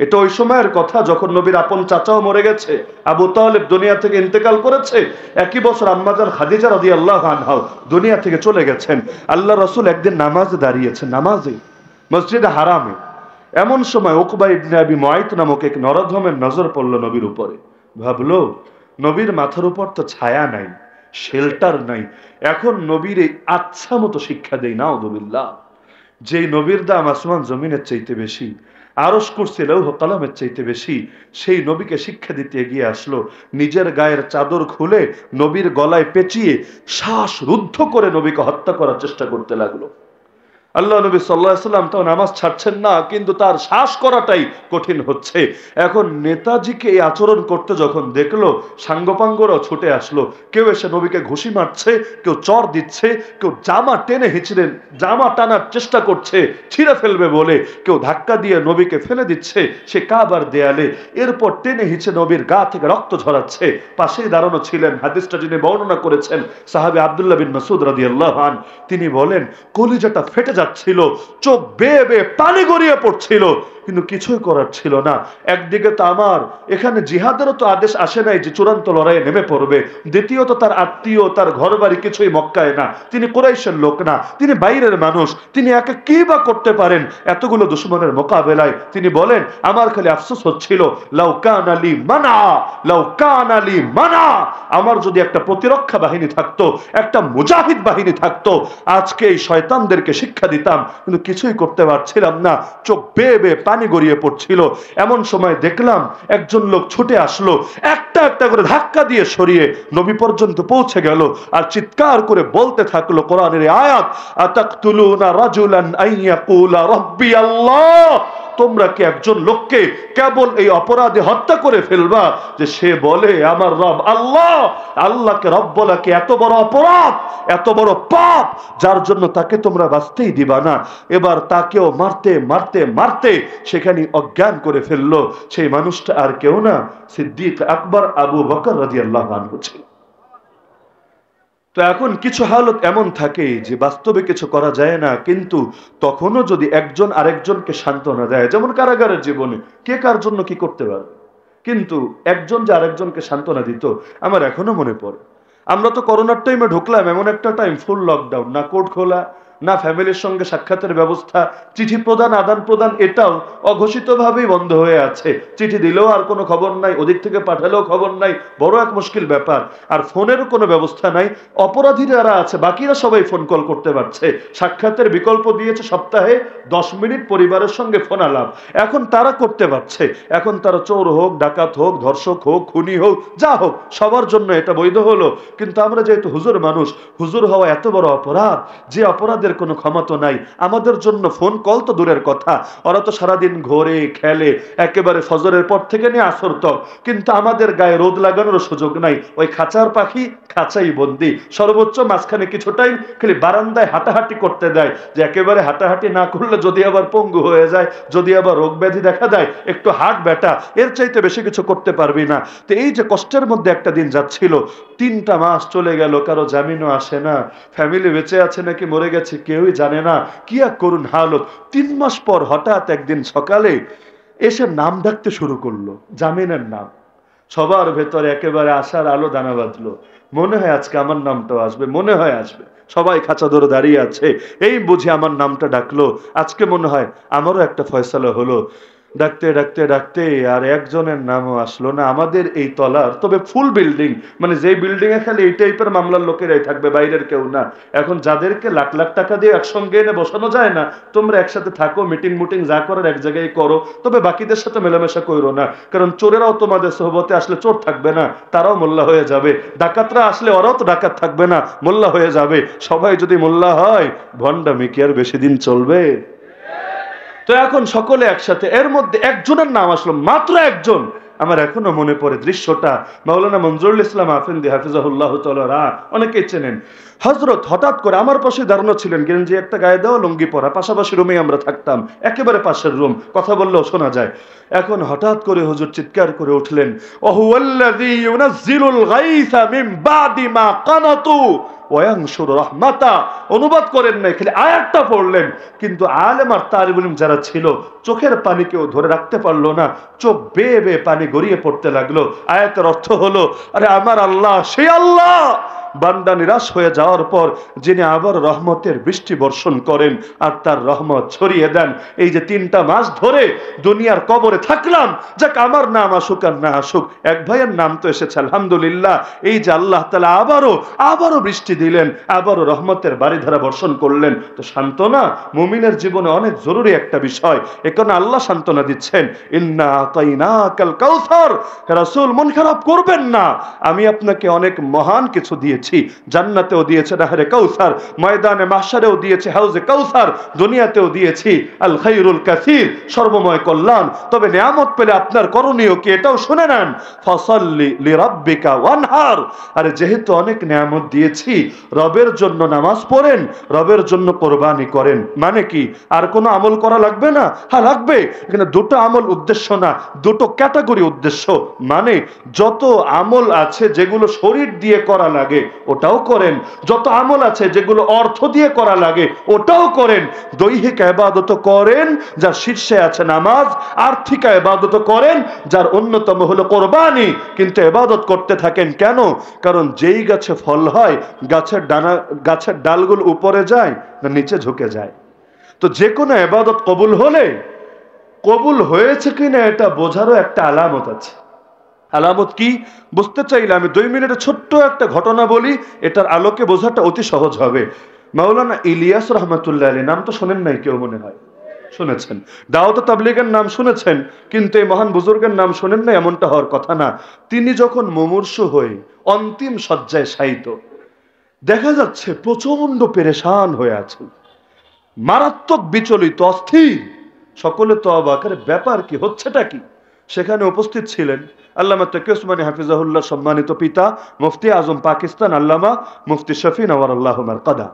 এটা ওই সময়ের কথা যখন নবীর আপন চাচাও মরে গেছে, আবু তালেব দুনিয়া থেকে ইন্তেকাল করেছে, একই বছর আম্মাজান খাদিজা রাদিয়াল্লাহু আনহা দুনিয়া থেকে চলে গেছেন। আল্লাহ রাসূল একদিন নামাজে দাঁড়িয়েছেন, নামাজে মসজিদে হারামে। এমন সময় উকবা ইবনে আবি মুআইত নামক এক নরধমের নজর পড়ল নবীর উপরে। ভাবলো নবীর মাথার উপর তো ছায়া নাই, শেল্টার নাই, এখন নবীর এই আচ্ছা মতো শিক্ষা দেই নাউযুবিল্লাহ। যেই নবীর দাম আসমান জমিনের চাইতে বেশি, আরশ কুরসি লৌহ কলমের চাইতে বেশি, সেই নবীকে শিক্ষা দিতে এগিয়ে আসলো। নিজের গায়ের চাদর খুলে নবীর গলায় পেঁচিয়ে শ্বাস রুদ্ধ করে নবীকে হত্যা করার চেষ্টা করতে লাগলো। আল্লাহ নবী সাল্লাল্লাহু আলাইহি ওয়াসাল্লাম তাও নামাজ ছাড়ছেন না, কিন্তু তার শ্বাস করাটাই কঠিন হচ্ছে। এখন নেতাজিকে এই আচরণ করতে যখন দেখলো, সাঙ্গপাঙ্গরাও ছুটে আসলো। কেউ এসে নবীকে ঘুষি মারছে, কেউ চর দিচ্ছে, কেউ জামা টেনে হিঁচড়ে জামা টানার চেষ্টা করছে ছিঁড়ে ফেলবে বলে, কেউ ধাক্কা দিয়ে নবীকে ফেলে দিচ্ছে সে কাবার দেয়ালে, এরপর টেনে হিঁচড়ে নবীর গা থেকে রক্ত ঝরাচ্ছে। পাশেই দাঁড়ানো ছিলেন, হাদিসটা যিনি বর্ণনা করেছেন সাহাবী আব্দুল্লাহ বিন মাসউদ রাদিয়াল্লাহু আনহু, তিনি বলেন কলিজাটা ফেটে যাচ্ছিল, চোখ বেয়ে বেয়ে পানি গড়িয়ে পড়ছিল, কিন্তু কিছুই করার ছিল না। একদিকে তো আমার এখানে জিহাদেরও তো আদেশ আসে নাই যে চূড়ান্ত লড়াইয়ে নেমে পড়বে, দ্বিতীয়ত তার আত্মীয় তার ঘর বাড়ি কিছুই মক্কায় না, তিনি কুরাইশের লোক না, তিনি বাইরের মানুষ, তিনি একা কি বা করতে পারেন এতগুলো দুশমনের মোকাবেলায়। তিনি বলেন আমার খালি আফসোস হচ্ছিল, লাউ কানা লি মানা, লাউ কানা লি মানা, আমার যদি একটা প্রতিরক্ষা বাহিনী থাকতো, একটা মুজাহিদ বাহিনী থাকতো, আজকে এই শয়তানদেরকে শিক্ষা দিতাম, কিন্তু কিছুই করতে পারছিলাম না, চোখ বেয়ে বেয়ে পানি গড়িয়ে পড়ছিল। এমন সময় দেখলাম একজন লোক ছুটে আসলো, একটা একটা করে ধাক্কা দিয়ে সরিয়ে নবী পর্যন্ত পৌঁছে গেল, আর চিৎকার করে বলতে থাকলো কোরআনের আয়াত, আতাকতুলুনা রাজুলান আইয়াকুলা রাব্বি আল্লাহ, তোমরা কি একজন লোককে কেবল এই অপরাধে হত্যা করে ফেলবা যে সে বলে আমার রব আল্লাহ? আল্লাহকে রব বলা কি এত বড় অপরাধ, এত বড় পাপ, যার জন্য তাকে তোমরা বাঁচতেই দিবা না? এবার তাকেও মারতে মারতে মারতে সেখানে অজ্ঞান করে ফেললো। সেই মানুষটা আর কেউ না, সিদ্দিক আকবর আবু বকর রাদিয়াল্লাহু আনহু ছিল। তো এখন কিছু হালত এমন থাকে যে বাস্তবে কিছু করা যায় না, কিন্তু তখনও যদি একজন আরেকজনকে সান্ত্বনা দেয়, যেমন কারাগারের জীবনে কে কার জন্য কি করতে পারবে, কিন্তু একজন যে আরেকজনকে সান্ত্বনা দিত, আমার এখনো মনে পড়ে। আমরা তো করোনার টাইমে ঢুকলাম, এমন একটা টাইম ফুল লকডাউন, না কোর্ট খোলা, না ফ্যামিলির সঙ্গে সাক্ষাতের ব্যবস্থা, চিঠি প্রদান আদান প্রদান এটাও অঘোষিতভাবেই বন্ধ হয়ে আছে। চিঠি দিলেও আর কোনো খবর নাই, ওদিক থেকে পাঠালেও খবর নাই, বড় এক মুশকিল ব্যাপার। আর ফোনেরও কোনো ব্যবস্থা নাই, অপরাধীরা যারা আছে বাকিরা সবাই ফোন কল করতে পারছে। সাক্ষাতের বিকল্প দিয়েছে সপ্তাহে 10 মিনিট পরিবারের সঙ্গে ফোন আলাপ, এখন তারা করতে পারছে। এখন তারা চোর হোক, ডাকাত হোক, ধর্ষক হোক, খুনি হোক, যা হোক, সবার জন্য এটা বৈধ হলো। কিন্তু আমরা যেহেতু হুজুর মানুষ, হুজুর হওয়া এত বড় অপরাধ যে অপরাধের কোনো ক্ষমতা নাই। আমাদের জন্য ফোন কল তো দূরের কথা, ওরা তো সারাদিন ঘোরে খেলে একেবারে ফজরের পর থেকে নিয়ে আসর তক, কিন্তু আমাদের গায়ে রোদ লাগানোর সুযোগ নাই। ওই খাঁচার পাখি খাঁচাই বন্দি, সর্বোচ্চ মাঝখানে কিছু টাইম খালি বারান্দায় হাঁটাহাঁটি করতে দেয়, যে একেবারে হাঁটাহাঁটি না করলে যদি আবার পঙ্গু হয়ে যায়, যদি আবার রোগ ব্যাধি দেখা দেয়, একটু হাট বেটা, এর চাইতে বেশি কিছু করতে পারবি না। তো এই যে কষ্টের মধ্যে একটা দিন যাচ্ছিল, 3টা মাস চলে গেল, কারো জামিনও আসে না, ফ্যামিলি বেঁচে আছে নাকি মরে গেছে কেউই জানে না, কি আর করুন হালত। 3 মাস পর হঠাৎ একদিন সকালে এসে নাম ডাকতে শুরু করলো, জামিনের নাম। সবার ভেতরে একেবারে আশার আলো দানা বাঁধলো, মনে হয় আজকে আমার নামটাও আসবে, মনে হয় আসবে। সবাই খাঁচা ধরে দাঁড়িয়ে আছে, এই বুঝি আমার নামটা ডাকলো, আজকে মনে হয় আমারও একটা ফয়সালা হলো। ডাকতে ডাকতে ডাকতে আর একজনের নামও আসলো না আমাদের এই তলার, তবে ফুল বিল্ডিং, মানে যে বিল্ডিং এ খালি এই টাইপের মামলার লোকেরাই থাকবে, বাইরের কেউ না। এখন যাদেরকে লাখ লাখ টাকা দিয়ে একসঙ্গে এনে বসানো যায় না, তোমরা একসাথে থাকো, মিটিং মুটিং যা করার এক জায়গায় করো, তবে বাকিদের সাথে মেলামেশা করো না, কারণ চোরেরাও তোমাদের সোহবতে আসলে চোর থাকবে না, তারাও মোল্লা হয়ে যাবে। ডাকাতরা আসলে ওরাও তো ডাকাত থাকবে না, মোল্লা হয়ে যাবে। সবাই যদি মোল্লা হয়, ভণ্ডামি কি আর বেশি দিন চলবে? তো এখন সকলে একসাথে, এর মধ্যে একজনের নাম আসলো, মাত্র একজন। আমার এখনো মনে পড়ে দৃশ্যটা, মাওলানা মনজুরুল ইসলাম আফেন্দি হাফিজাহুল্লাহ তাআলা, অনেকেই চেনেন। হযরত হঠাৎ করে আমার পাশে দাঁড়ানো ছিলেন, গেঞ্জি একটা গায়ে দেওয়া, লুঙ্গি পরা, পাশাপাশি রুমে আমরা থাকতাম, একেবারে পাশের রুম, কথা বললেও শোনা যায়। এখন হঠাৎ করে হুজুর চিৎকার করে উঠলেন, ওয়াহুয়াল্লাযী ইউনাজ্জিলুল গায়সা মিন বাদি মা কানাতু ওয়া ইয়ানশুরু রাহমাতা। অনুবাদ করেন না, খালি আয়াতটা পড়লেন, কিন্তু আলেম আর তালিবুল ইলম যারা ছিল চোখের পানি কেউ ধরে রাখতে পারলো না, চোখ বেয়ে বেয়ে পানি গড়িয়ে পড়তে লাগলো। আয়াতের অর্থ হলো, আরে আমার আল্লাহ সেই আল্লাহ বান্দা নিরাশ হয়ে যাওয়ার পর যিনি আবার রহমতের বৃষ্টি বর্ষণ করেন আর তার রহমত ছড়িয়ে দেন। এই যে 3টা মাস ধরে দুনিয়ার কবরে থাকলাম, যাক আমার নাম আসুক আর না আসুক, এক ভাইয়ের নাম তো এসেছে আলহামদুলিল্লাহ। এই যে আল্লাহ তাআলা আবারও বৃষ্টি দিলেন, আবারও রহমতের বারিধারা বর্ষণ করলেন, তো সান্ত্বনা মুমিনের জীবনে অনেক জরুরি একটা বিষয়। এখানে আল্লাহ সান্ত্বনা দিচ্ছেন, ইন্না আতাইনাকাল কাউসার। হে রাসূল, মন খারাপ করবেন না, আমি আপনাকে অনেক মহান কিছু দিয়েছি। জান্নাতেও দিয়েছে নাহরে কাউসার, ময়দানে মাহশারেও দিয়েছে হাউজে কাউসার, দুনিয়াতেও দিয়েছি আল খায়রুল কাসীর, সর্বময় কল্যাণ। তবে নিয়ামত পেলে আপনার করণীয় কি এটাও শুনে নেন, ফাসাল্লি লিরাব্বিকা ওয়ানহার। আরে যেহেতু অনেক নিয়ামত দিয়েছি, রবের জন্য নামাজ পড়েন, রবের জন্য কোরবানি করেন। মানে কি আর কোনো আমল করা লাগবে না? হ্যাঁ লাগবে, এখানে দুটো আমল উদ্দেশ্য না, দুটো ক্যাটাগরি উদ্দেশ্য। মানে যত আমল আছে যেগুলো শরীর দিয়ে করা লাগে ওটাও করেন, যত আমল আছে যেগুলো অর্থ দিয়ে করা লাগে ওটাও করেন। দৈহিক ইবাদত করেন যার শীর্ষে আছে নামাজ, আর্থিক ইবাদত করেন যার অন্যতম হলো কোরবানি। কিন্তু ইবাদত করতে থাকেন কেন? কারণ যেই গাছে ফল হয় গাছের ডালগুলো উপরে যায় না নিচে ঝুঁকে যায়। তো যে কোনো ইবাদত কবুল হলে কবুল হয়েছে কিনা এটা বোঝারও একটা আলামত আছে। আলামত কি বুঝতে চাইলে আমি 2 মিনিটে ছোট্ট একটা ঘটনা বলি, এটার আলোকে বোঝাটা অতি সহজ হবে। মাওলানা ইলিয়াস রহমাতুল্লাহ আলাইহি নাম তো শোনেন নাই কেউ, মনে হয় শুনেছেন। দাওয়াত তাবলীগের নাম শুনেছেন, কিন্তু এই মহান বুজুর্গের নাম শোনেন না, এমনটা হওয়ার কথা না। তিনি যখন মুমূর্ষু হয়ে অন্তিম শয্যায় শায়িত, দেখা যাচ্ছে প্রচন্ড পেরেশান হয়ে আছেন, মারাত্মক বিচলিত, অস্থির। সকলে তো অবাক, আরে ব্যাপার কি, হচ্ছেটা কি? সেখানে উপস্থিত ছিলেন আল্লামা তাকি উসমানী হাফিজাহুল্লাহ সম্মানিত পিতা মুফতি আজম পাকিস্তান আল্লামা মুফতি শফি নওয়ারাল্লাহু মারকাদা।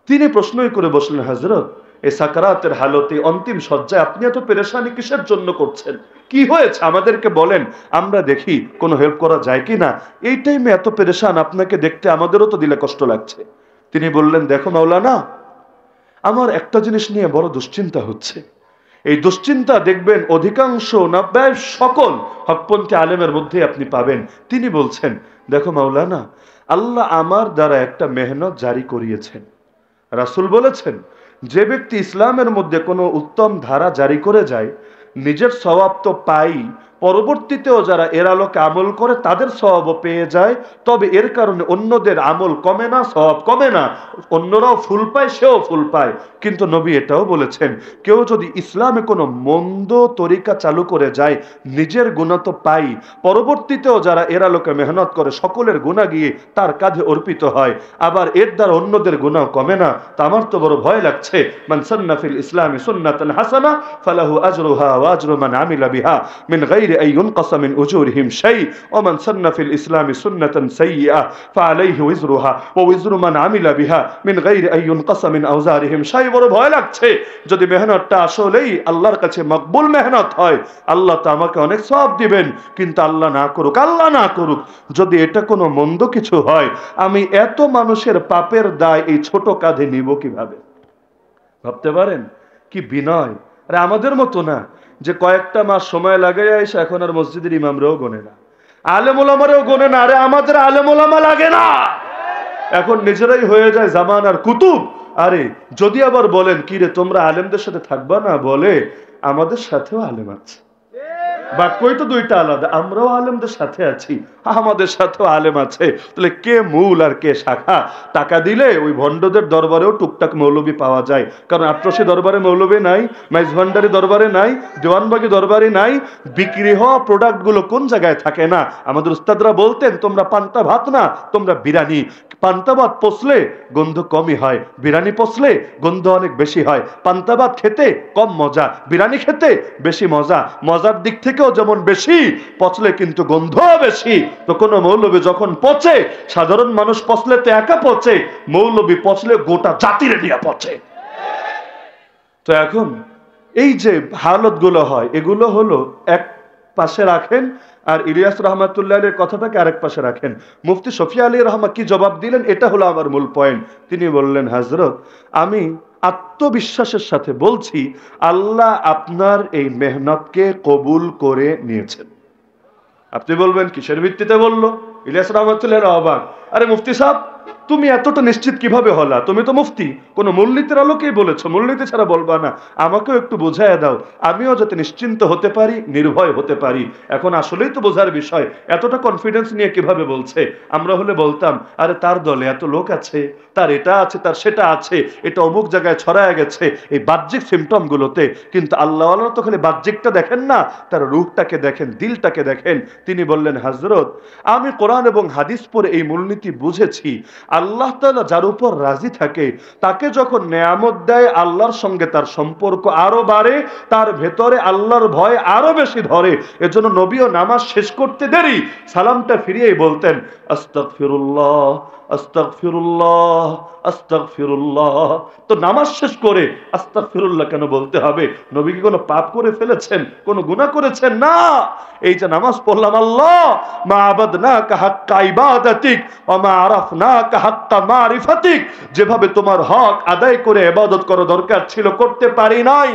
তিনি প্রশ্নই করে বসলেন, হযরত এই সাকারাতের হালতে অন্তিম শয্যায় আপনি এত পেরেশানি কিসের জন্য করছেন? কি হয়েছে আমাদেরকে বলেন, আমরা দেখি কোনো হেল্প করা যায় কি না। এই টাইমে এত পেরেশান আপনাকে দেখতে আমাদেরও তো দিলে কষ্ট লাগছে। তিনি বললেন, দেখো মাওলানা, আমার একটা জিনিস নিয়ে বড় দুশ্চিন্তা হচ্ছে। এই দুশ্চিন্তা দেখবেন অধিকাংশ না প্রায় সকল হকপন্থী আলেমের মধ্যে আপনি পাবেন। তিনি বলছেন, দেখো মাওলানা, আল্লাহ আমার দ্বারা একটা মেহনত জারি করিয়েছেন। রাসূল বলেছেন, যে ব্যক্তি ইসলামের মধ্যে কোনো উত্তম ধারা জারি করে যায়, নিজের সওয়াব তো পাই, পরবর্তীতেও যারা এর আলোকে আমল করে তাদের সওয়াবও পেয়ে যায়। তবে এর কারণে অন্যদের আমল কমে না, সওয়াব কমে না, অন্যরাও ফুল পায়, সেও ফুল পায়। কিন্তু নবী এটাও বলেছেন, কেউ যদি ইসলামে কোনো মন্দ তরিকা চালু করে যায়, নিজের গুনাহ তো পাই, পরবর্তীতেও যারা এর আলোকে মেহনত করে সকলের গুনাহ গিয়ে তার কাঁধে অর্পিত হয়, আবার এর দ্বারা অন্যদের গুনাহ কমে না। তা আমার তো বড় ভয় লাগছে। মান সান্না ফিল ইসলামি সুন্নাতান হাসানা ফালাহু আজরুহা ওয়া আজরু মান আমিলা বিহা মিন গায়রি আন ইউনকাসা মিন উজুরিহিম শাই ওয়া মান সান্না ফিল ইসলামি সুন্নাতান সাইয়্যা ফাআলাইহি উজরুহা ওয়া উজরু মান আমিলা বিহা মিন গায়রি আন ইউনকাসা মিন আওজারিহিম শাই। বড় ভয় লাগছে, যদি মেহনতটা আসলেই আল্লাহর কাছে মকবুল মেহনত হয়, আল্লাহ তো আমাকে অনেক সওয়াব দিবেন। কিন্তু আল্লাহ না করুক, যদি এটা কোনো মন্দ কিছু হয়, আমি এত মানুষের পাপের দায় এই ছোট কাঁধে নিব কিভাবে? ভাবতে পারেন কি বিনয়। আরে আমাদের মতো না যে কয়েকটা মাস সময় লাগে এসে এখন আর মসজিদের ইমামরাও গোনে না, আলেম ওলামারাও গোনে না। আরে আমাদের আলেম ওলামা লাগে না, এখন নিজেরাই হয়ে যায় জামানার কুতুব। আরে যদি আবার বলেন, কি রে তোমরা আলেমদের সাথে থাকবা না? বলে আমাদের সাথেও আলেম আছে, বাক্যই তো দুইটা আলাদা, আমরাও আলেমদের সাথে আছি, আমাদের সাথেও আলেম আছে। তাহলে কে মূল আর কে শাখা? টাকা দিলে ওই ভণ্ডদের দরবারেও টুকটাক মৌলবী পাওয়া যায়, কারণ আটরশি দরবারে মৌলবী নাই, মাইজ ভান্ডারি দরবারে নাই, দেওয়ানবাগি দরবারে নাই। বিক্রি হওয়া প্রোডাক্ট গুলো কোন জায়গায় থাকে না? আমাদের উস্তাদরা বলতেন, তোমরা পান্তা ভাত না, তোমরা বিরিয়ানি। পান্তা ভাত পচলে গন্ধ কমই হয়, বিরিয়ানি পচলে গন্ধ অনেক বেশি হয়। পান্তা ভাত খেতে কম মজা, বিরিয়ানি খেতে বেশি মজা। মজার দিক থেকেও যেমন বেশি, পচলে কিন্তু গন্ধ বেশি। তো কোন মৌলবী যখন পচে, সাধারণ মানুষ পচলে তো একা পচে, মৌলবী পচলে গোটা জাতির নিয়ে পচে। তো এখন এই যে হালত গুলো হয়, এগুলো হলো এক পাশে রাখেন, আর ইলিয়াস রহমাতুল্লাহের কথাটাকে আরেক পাশে রাখেন। মুফতি শফি আলী রহমান কি জবাব দিলেন, এটা হলো আমার মূল পয়েন্ট। তিনি বললেন, হযরত, আমি আত্মবিশ্বাসের সাথে বলছি, আল্লাহ আপনার এই মেহনতকে কবুল করে নিয়েছেন। আপনি বলবেন কিসের ভিত্তিতে বললো? ইলিয়াস রহমাতুল্লাহ অবাক, আরে মুফতি সাহেব, তুমি এতটা নিশ্চিত কিভাবে হলা? তুমি তো মুফতি, কোন মূলনীতির আলোকেই বলেছো, মূলনীতি ছাড়া বলবা না। আমাকেও একটু বোঝায় দাও, আমিও যাতে নিশ্চিন্ত হতে পারি, নির্ভয় হতে পারি। এখন আসলেই তো বোঝার বিষয়, এতটা কনফিডেন্স নিয়ে কিভাবে বলছে? আমরা হলে বলতাম, আরে তার দলে এত লোক আছে, তার এটা আছে, তার সেটা আছে, এটা অমুক জায়গায় ছড়ায় গেছে এই বাহ্যিক সিমটম গুলোতে। কিন্তু আল্লাহ তো খালি বাহ্যিকটা দেখেন না, তার রূহটাকে দেখেন, দিলটাকে দেখেন। তিনি বললেন, হযরত, আমি কোরআন এবং হাদিস পড়ে এই মূলনীতি বুঝেছি, আল্লাহ তাআলা যার উপর রাজি থাকে তাকে যখন নেয়ামত দেয়, আল্লাহর সঙ্গে তার সম্পর্ক আরো বাড়ে, তার ভেতরে আল্লাহর ভয় আরো বেশি ধরে। এজন্য নবীও নামাজ শেষ করতে দেরি সালামটা ফিরিয়েই বলতেন, আস্তাগফিরুল্লাহ, আস্তাগফিরুল্লাহ, আস্তাগফিরুল্লাহ। তো নামাজ শেষ করে আস্তাগফিরুল্লাহ কেন বলতে হবে? নবী কি কোনো পাপ করে ফেলেছেন, কোনো গুনাহ করেছেন? না, এই যে নামাজ পড়লাম, আল্লাহ মা আবাদনাকা হাক্কা ইবাদাতিক ওয়া মা আরাফনাকা হাক্কা মারিফাতিক, যেভাবে তোমার হক আদায় করে ইবাদত করা দরকার ছিল করতে পারি নাই,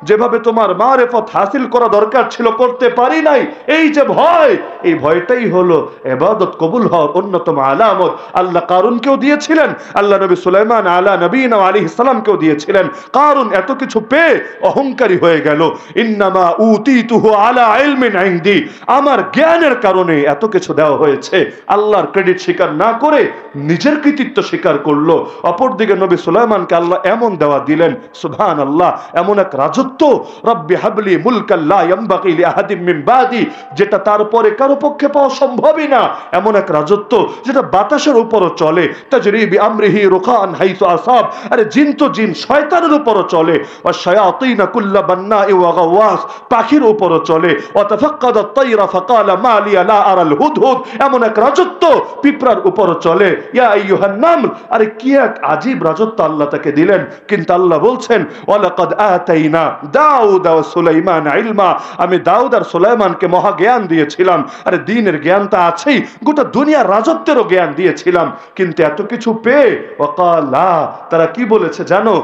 যেভাবে তোমার মারিফত হাসিল করা দরকার ছিল করতে পারি নাই। এই যে ভয়, এই ভয়টাই হলো ইবাদত কবুল হওয়ার অন্যতম আলামত। আল্লাহ কারুনকেও দিয়েছিলেন, আল্লাহ নবী সুলাইমান আলা নবীনা আলাইহিস সালামকেও দিয়েছিলেন। কারুন এত কিছু পেয়ে অহংকারী হয়ে গেল। ইন্নামা উতিতুহু আলা ইলমিন ইনদি, আমার জ্ঞানের কারণে এত কিছু দেওয়া হয়েছে। আল্লাহর ক্রেডিট স্বীকার না করে নিজের কৃতিত্ব স্বীকার করলো। অপরদিকে নবী সুলাইমানকে আল্লাহ এমন দেওয়া দিলেন, সুবহানাল্লাহ, এমন এক রাজত্ব, রব্বি হাবলি মুলকান লা ইয়ামবাগি লিআহাদিম মিন বাদি, যেটা তারপরে কারো পক্ষে পাওয়া সম্ভবই না। এমন এক রাজত্ব যেটা বাতাসের উপরও চলে, তাজরি বিআমরিহি রুখান হাইসু আসাব। আরে জিন তো জিন, শয়তানের উপরও চলে। ওয়া শায়াতিনা কুল্লা বান্নাই ওয়া গাওয়াস, পাখির উপরও চলে। ওয়া তাফাক্কাদাত তায়রা ফাকালা মা লিয়া লা আরাল হুদহুদ, এমন এক রাজত্ব পিঁপড়ার উপরও চলে। ইয়া আইয়ুহান নামল, আরে কি এক আজীব রাজত্ব আল্লাহ তাকে দিলেন। কিন্তু আল্লাহ বলছেন, ওয়ালাকাদ আতাইনা দাউদ ওয়া সুলাইমান ইলমা, আমি দাউদ আর সুলাইমানকে মহা জ্ঞান দিয়েছিলাম। আরে দ্বীনের জ্ঞানটা আছেই, গোটা দুনিয়ার রাজত্বেরও জ্ঞান দিয়েছিলাম। কিন্তু এত কিছু পেয়ে ওয়াকালা, তারা কি বলেছে জানো?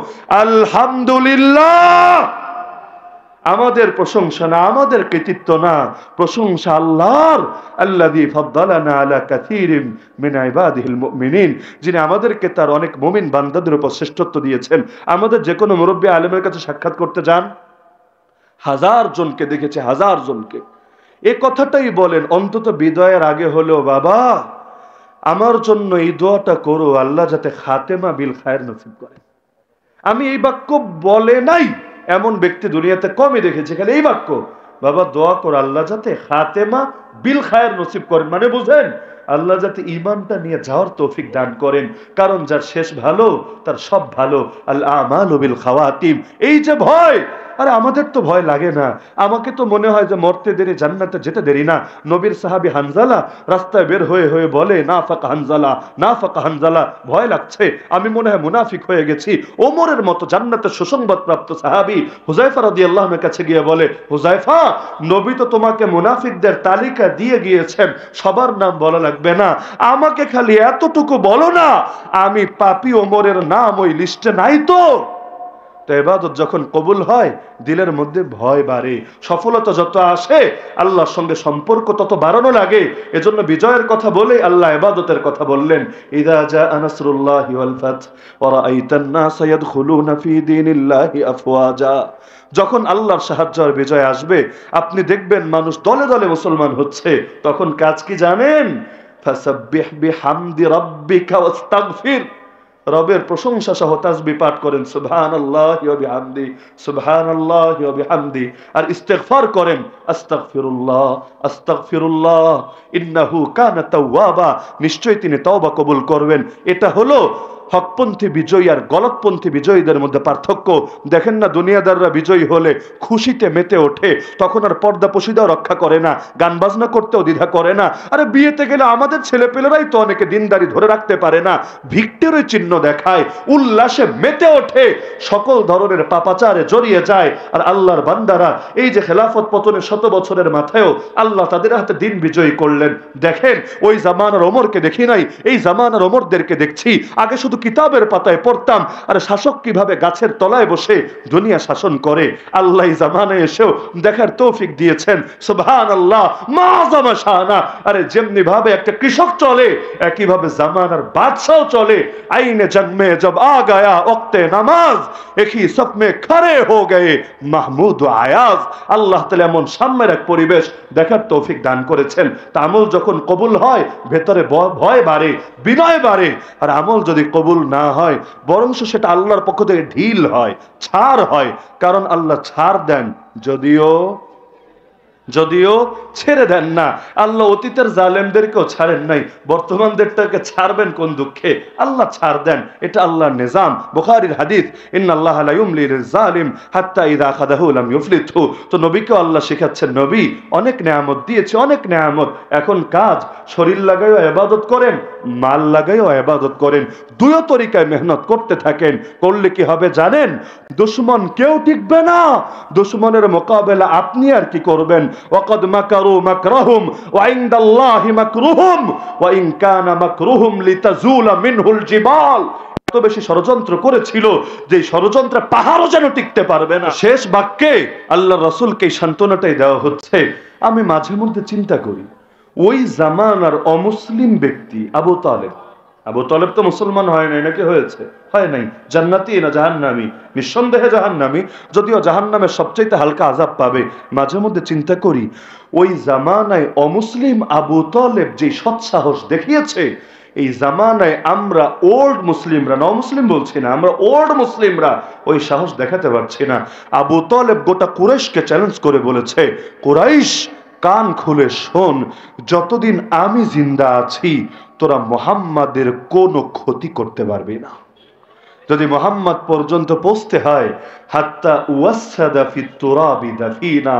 আলহামদুলিল্লাহ। আমাদের প্রশংসা না, আমাদের কৃতিত্ব না, প্রশংসা আল্লাহর। আল্লাযী ফাদ্দালানা আলা কাসীরিম মিন ইবাদিহিল মুমিনিন, যিনি আমাদেরকে তার অনেক মুমিন বান্দাদের উপর শ্রেষ্ঠত্ব দিয়েছেন। আমাদের যে কোনো মুরব্বী আলেমের কাছে সাক্ষাৎ করতে যান, 1000 জনকে দেখেছে, 1000 জনকে এই কথাটাই বলেন, অন্তত বিদায়ের আগে হলেও, বাবা আমার জন্য এই দোয়াটা করো, আল্লাহ যাতে খাতেমা বিল খায়ের নসিব করে। আমি এই বাক্য বলে নাই এমন ব্যক্তি দুনিয়াতে কমই দেখেছি, খালি এই বাক্য, বাবা দোয়া কর আল্লাহ যাতে খাতেমা বিল খায়ের নসিব করেন। মানে বুঝেন, আল্লাহ যাতে ঈমানটা নিয়ে যাওয়ার তৌফিক দান করেন। কারণ যার শেষ ভালো তার সব ভালো। আল আমালু বিল খাওয়াতিম। এই যে ভয়, আরে আমাদের তো ভয় লাগে না। আমাকে তো মনে হয় যে মরতে দেরি, জান্নাতে যেতে দেরি না। নবীর সাহাবী হানজালা রাস্তায় বের হয়ে হয়ে বলে, নাফাক হানজালা, নাফাক হানজালা, ভয় লাগছে, আমি মনে হয় মুনাফিক হয়ে গেছি। ওমরের মতো জান্নাতের সুসংবাদ প্রাপ্ত সাহাবী হুযায়ফা রাদিয়াল্লাহু আনহুর কাছে গিয়ে বলে, হুযায়ফা, নবী তো তোমাকে মুনাফিকদের তালিকা দিয়ে গিয়েছেন, সবার নাম বলা লাগবে না, আমাকে খালি এতটুকু বলো না, আমি পাপী ওমরের নাম ওই লিস্টে নাই তো? ইবাদত যখন কবুল হয় দিলের মধ্যে ভয় বাড়ে, সফলতা যত আসে আল্লাহর সঙ্গে সম্পর্ক তত বাড়ানো লাগে। এজন্য বিজয়ের কথা বলে আল্লাহ ইবাদতের কথা বললেন, ইযা জাআ নাসরুল্লাহি ওয়াল ফাত ওয়া রাআইতান নাসা ইয়াদখুলুনা ফি দীনিল্লাহি আফওয়াজা, যখন আল্লাহর সাহায্য আর বিজয় আসবে আপনি দেখবেন মানুষ দলে দলে মুসলমান হচ্ছে। তখন কাজ কি জানেন? ফাসাব্বিহ বিহামদি রাব্বিকা ওয়াস্তাগফির, রবের প্রশংসা সহ তাসবিহ পাঠ করেন, সুবহানাল্লাহি ওয়া বিহামদি, সুবহানাল্লাহি ওয়া বিহামদি, আর ইস্তিগফার করেন, আস্তাগফিরুল্লাহ, আস্তাগফিরুল্লাহ, ইন্নাহু কানা তাওয়াবা, নিশ্চয়ই তিনি তওবা কবুল করবেন। এটা হলো হকপন্থী বিজয়ী আর গলতপন্থী বিজয়ীদের মধ্যে পার্থক্য। দেখেন না, দুনিয়াদাররা বিজয়ী হলে খুশিতে মেতে ওঠে, তখন আর পর্দা পশিদাও রক্ষা করে না, গান বাজনা করতেও দ্বিধা করে না। আরে বিয়েতে গেলে আমাদের ছেলেপেলেরাই তো অনেকে দিনদারি ধরে রাখতে পারে না, ভিক্টরি চিহ্ন দেখায়, উল্লাসে মেতে ওঠে, সকল ধরনের পাপাচারে জড়িয়ে যায়। আর আল্লাহর বান্দারা এই যে খেলাফত পতনের 100 বছরের মাথায়ও আল্লাহ তাদের হাতে দিন বিজয়ী করলেন। দেখেন, ওই জামানার ওমরকে দেখি নাই, এই জামানার ওমরদেরকে দেখছি। আগে শুধু কিতাবের পাতায় পড়তাম আরে শাসক কিভাবে গাছের তলায় বসে দুনিয়া শাসন করে। আল্লাহ জামানায় এসেও দেখার তৌফিক দিয়েছেন। সুবহানাল্লাহ মা জামা শানা। আরে যেমনি ভাবে একটা কৃষক চলে একই ভাবে জামানার বাদশাও চলে। আইনে জंग में जब आ गया वक्त नमाज एक ही सब में खड़े हो गए महमूद आयाज। আল্লাহ তাআলা এমন সাম্যের এক পরিবেশ দেখার তৌফিক দান করেছেন। তা আমল যখন কবুল হয় ভেতরে ভয় বাড়ে, বিনয় বাড়ে। আর আমল যদি কবুল না হয় বরং সেটা আল্লাহর পক্ষ থেকে ঢিল হয়, ছাড় হয়। কারণ আল্লাহ ছাড় দেন যদিও ছেড়ে দেন না। আল্লাহ অতীতের জালেমদেরকেও ছাড়েন নাই, বর্তমানদেরটাকে ছাড়বেন কোন দুঃখে? আল্লাহ ছাড় দেন, এটা আল্লাহর নিজাম। বুখারীর হাদিস ইন্নাল্লাহা লা ইউমলি লিয-যালিম হাত্তা ইযা আখাযাহু লাম ইউফলিতহু। তো নবীকে আল্লাহ শেখাচ্ছেন, নবী অনেক নেয়ামত দিয়েছে, অনেক নেয়ামত, এখন কাজ শরীর লাগাইও ইবাদত করেন, মাল লাগাইও ইবাদত করেন, দুই তরিকায় মেহনত করতে থাকেন। করলে কি হবে জানেন? দুশমন কেউ টিকবে না। দুশমনের মোকাবেলা আপনি আর কি করবেন? ওয়াকাদ মাকারু মাকরাহুম ওয়া ইনদাল্লাহি মাকরুহুম ওয়া ইন কানা মাকরুহুম লিতাজুলা মিনহুল জিবাল। এত বেশি ষড়যন্ত্র করেছিল যে ষড়যন্ত্রে পাহাড়ও যেন টিকতে পারবে না। শেষ বাক্যে আল্লাহর রাসূলকে এই সান্ত্বনাটাই দেওয়া হচ্ছে। আমি মাঝে মধ্যে চিন্তা করি ওই জামানার অমুসলিম ব্যক্তি আবু তালেব তো মুসলমান হয় নাই, নাকি হয়েছে? হয় নাই। জান্নাতি না জাহান্নামী? নিঃসন্দেহে জাহান্নামী, যদিও জাহান্নামের সবচাইতে হালকা আযাব পাবে। মাঝে মধ্যে চিন্তা করি ওই জামানায় অমুসলিম আবু তালেব যে সৎসাহস দেখিয়েছে, এই জামানায় আমরা ওল্ড মুসলিমরা, নও মুসলিম বলছি না, আমরা ওল্ড মুসলিমরা ওই সাহস দেখাতে পারছি না। আবু তালেব গোটা কুরাইশকে চ্যালেঞ্জ করে বলেছে, কুরাইশ কান খুলে শোন, যতদিন আমি জিন্দা আছি তোরা মুহাম্মাদের কোনো ক্ষতি করতে পারবি না। যদি মুহাম্মদ পর্যন্ত পৌঁছতে হয় হাত্তা ওয়াসাদা ফিত তুরাবি দাফিনা,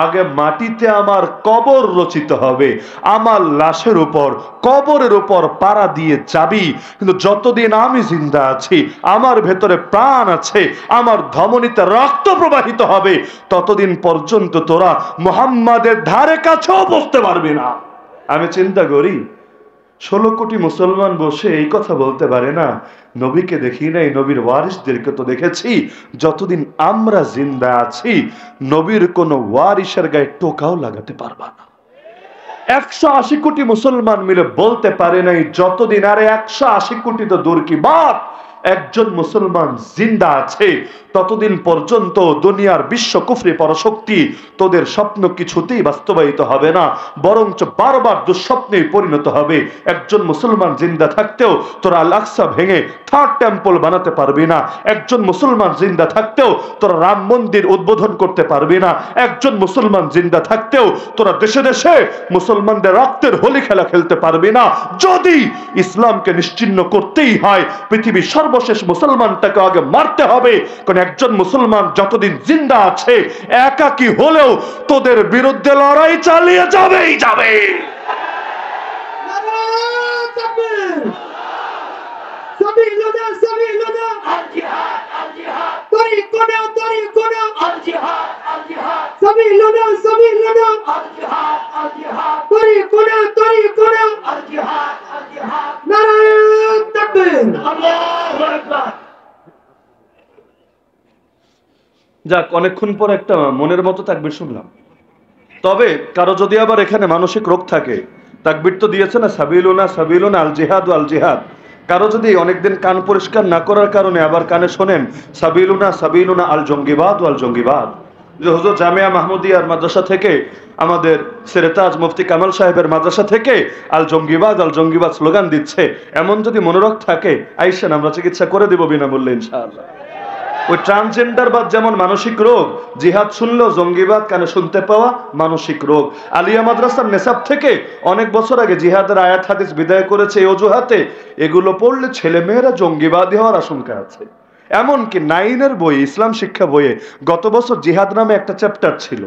আগে মাটিতে আমার কবর রচিত হবে, আমার লাশের উপর কবরের উপর পাড়া দিয়ে যাবি। কিন্তু যতদিন আমি জিন্দা আছি, আমার ভেতরে প্রাণ আছে, আমার ধমনীতে রক্ত প্রবাহিত হবে, ততদিন পর্যন্ত তোরা মুহাম্মাদের ধারে কাছেও বসতে পারবি না। আমি চিন্তা করি 16 কোটি মুসলমান বসে এই কথা বলতে পারে না, নবীকে দেখি নাই, নবীর ওয়ারিসদেরকে তো দেখেছি। যতদিন আমরা জিন্দা আছি নবীর কোন ওয়ারিসের গায়ে টোকাও লাগাতে পারবা না। 180 কোটি মুসলমান মিলে বলতে পারে নাই যতদিন, আরে 180 কোটি তো দূর কি বাত, একজন মুসলমান জিন্দা আছে ততদিন পর্যন্ত দুনিয়ার বিশ্ব কুফরি পরশক্তি তোদের স্বপ্ন কিছুতেই বাস্তবায়িত হবে না, বরঞ্চ বারবার দুঃস্বপ্নে পরিণত হবে। একজন মুসলমান জিন্দা থাকতেও তোরা আল আকসা ভেঙে থার্ড টেম্পল বানাতে পারবি না। একজন মুসলমান জিন্দা থাকতেও তোরা রাম মন্দির উদ্বোধন করতে পারবি না। একজন মুসলমান জিন্দা থাকতেও তোরা দেশে দেশে মুসলমানদের রক্তের হোলি খেলা খেলতে পারবি না। যদি ইসলামকে নিশ্চিহ্ন করতেই হয় পৃথিবীর সর্বশেষ মুসলমানটাকে আগে মারতে হবে, কারণ একজন মুসলমান যতদিন জিন্দা আছে একাকী হলেও তোদের বিরুদ্ধে লড়াই চালিয়ে যাবেই যাবে। যাক, অনেকক্ষণ পর একটা মনের মতো তাকবীর শুনলাম। তবে কারো যদি আবার এখানে মানসিক রোগ থাকে, তাকবীর তো দিয়েছে না সাবিলুনা সাবিলুনা আল জিহাদ আল জিহাদ, কারো যদি অনেকদিন কান পরিষ্কার না করার কারণে আবার কানে শোনেন সাবিলুনা সাবিলুনা আল জঙ্গিবাদ আল জঙ্গিবাদ, যে হুজুর জামিয়া মাহমুদিয়ার মাদ্রাসা থেকে, আমাদের সেরেতাজ মুফতি কামাল সাহেবের মাদ্রাসা থেকে আল জঙ্গিবাদ স্লোগান দিচ্ছে, এমন যদি মনোরোগ থাকে আইসেন, আমরা চিকিৎসা করে দেব বিনামূল্যে ইনশাআল্লাহ। ওই ট্রান্সজেন্ডার বাদ যেমন মানসিক রোগ, জিহাদ শুনলেও জঙ্গিবাদ কানে শুনতে পাওয়া মানসিক রোগ। আলিয়া মাদ্রাসার নেসাব থেকে অনেক বছর আগে জিহাদের আয়াত হাদিস বিদায় করেছে এই অজুহাতে, এগুলো পড়লে ছেলে মেয়েরা জঙ্গিবাদী হওয়ার আশঙ্কা আছে। এমনকি 9-এর বই, ইসলাম শিক্ষা বইয়ে গত বছর জিহাদ নামে একটা চ্যাপ্টার ছিল।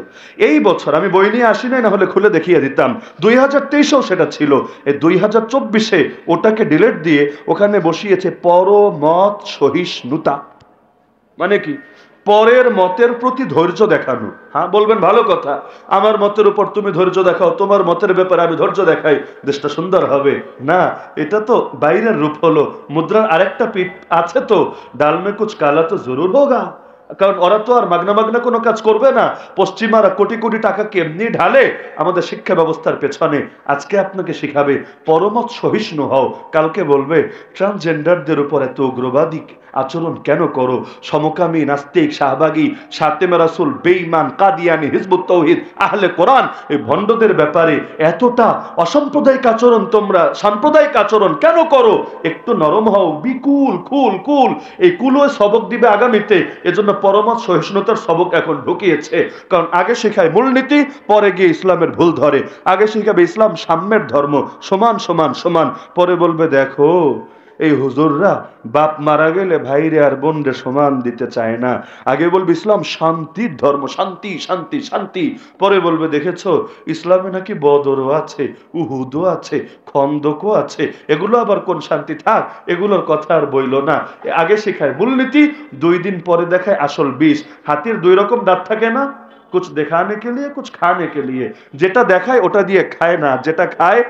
এই বছর আমি বই নিয়ে আসি নাই, না হলে খুলে দেখিয়ে দিতাম, 2023-এও সেটা ছিল। এই 2024-এ ওটাকে ডিলিট দিয়ে ওখানে বসিয়েছে পরমত সহিষ্ণুতা। মানে কি? পরের মতের প্রতি ধৈর্য দেখানো। হ্যাঁ বলবেন ভালো কথা, আমার মতের উপর তুমি ধৈর্য দেখাও, তোমার মতের ব্যাপারে আমি ধৈর্য দেখাই, দেশটা সুন্দর হবে না। এটা তো বাইরের রূপ হলো, মুদ্রার আরেকটা পিঠ আছে তো, ডাল মে কুছ কালা তো জরুর হোগা। কারণ ওরা তো আর মাগনা মাগনা কোনো কাজ করবে না। পশ্চিমারা কোটি কোটি টাকা কেমনি ঢালে আমাদের শিক্ষা ব্যবস্থার পেছনে। আজকে আপনাকে শিখাবে পরমত সহিষ্ণু হও, কালকে বলবে ট্রান্সজেন্ডারদের উপর এত উগ্রবাদী আচরণ কেন করো? সমকামী, নাস্তিক, শাহবাগী, শাতেমে রাসূল, বেঈমান, কাদিয়ানি, হিজবুত তাওহীদ, আহলে কোরআন, এই ভণ্ডদের ব্যাপারে এতটা অসাম্প্রদায়িক আচরণ, তোমরা সাম্প্রদায়িক আচরণ কেন করো? একটু নরম হও, বিকুল, কুল কুল। এই কুলও সবক দিবে আগামীতে। এজন্য পরমত সহিষ্ণুতার সবক এখন ঢুকিয়েছে। কারণ আগে শেখায় মূলনীতি, পরে গিয়ে ইসলামের ভুল ধরে। আগে শিখাবে ইসলাম সাম্যের ধর্ম, সমান সমান সমান, পরে বলবে দেখো এই হুজুররা বাপ মারা গেলে ভাইরে আর বোনরে সমান দিতে চায় না। আগে বলবে ইসলাম শান্তির ধর্ম, শান্তি শান্তি শান্তি, পরে বলবে দেখেছো ইসলামে নাকি বদরও আছে, উহুদও আছে, খন্দকও আছে, এগুলো আবার কোন শান্তি? থাক, এগুলোর কথা আর বইল না। আগে শেখায় মূলনীতি, 2 দিন পরে দেখায় আসল বিষ। হাতির 2 রকম দাঁত থাকে না, কুছ দেখানে কে লিয়ে, কুছ খানে কে লিয়ে। যেটা দেখায় ওটা দিয়ে খায় না, যেটা খায়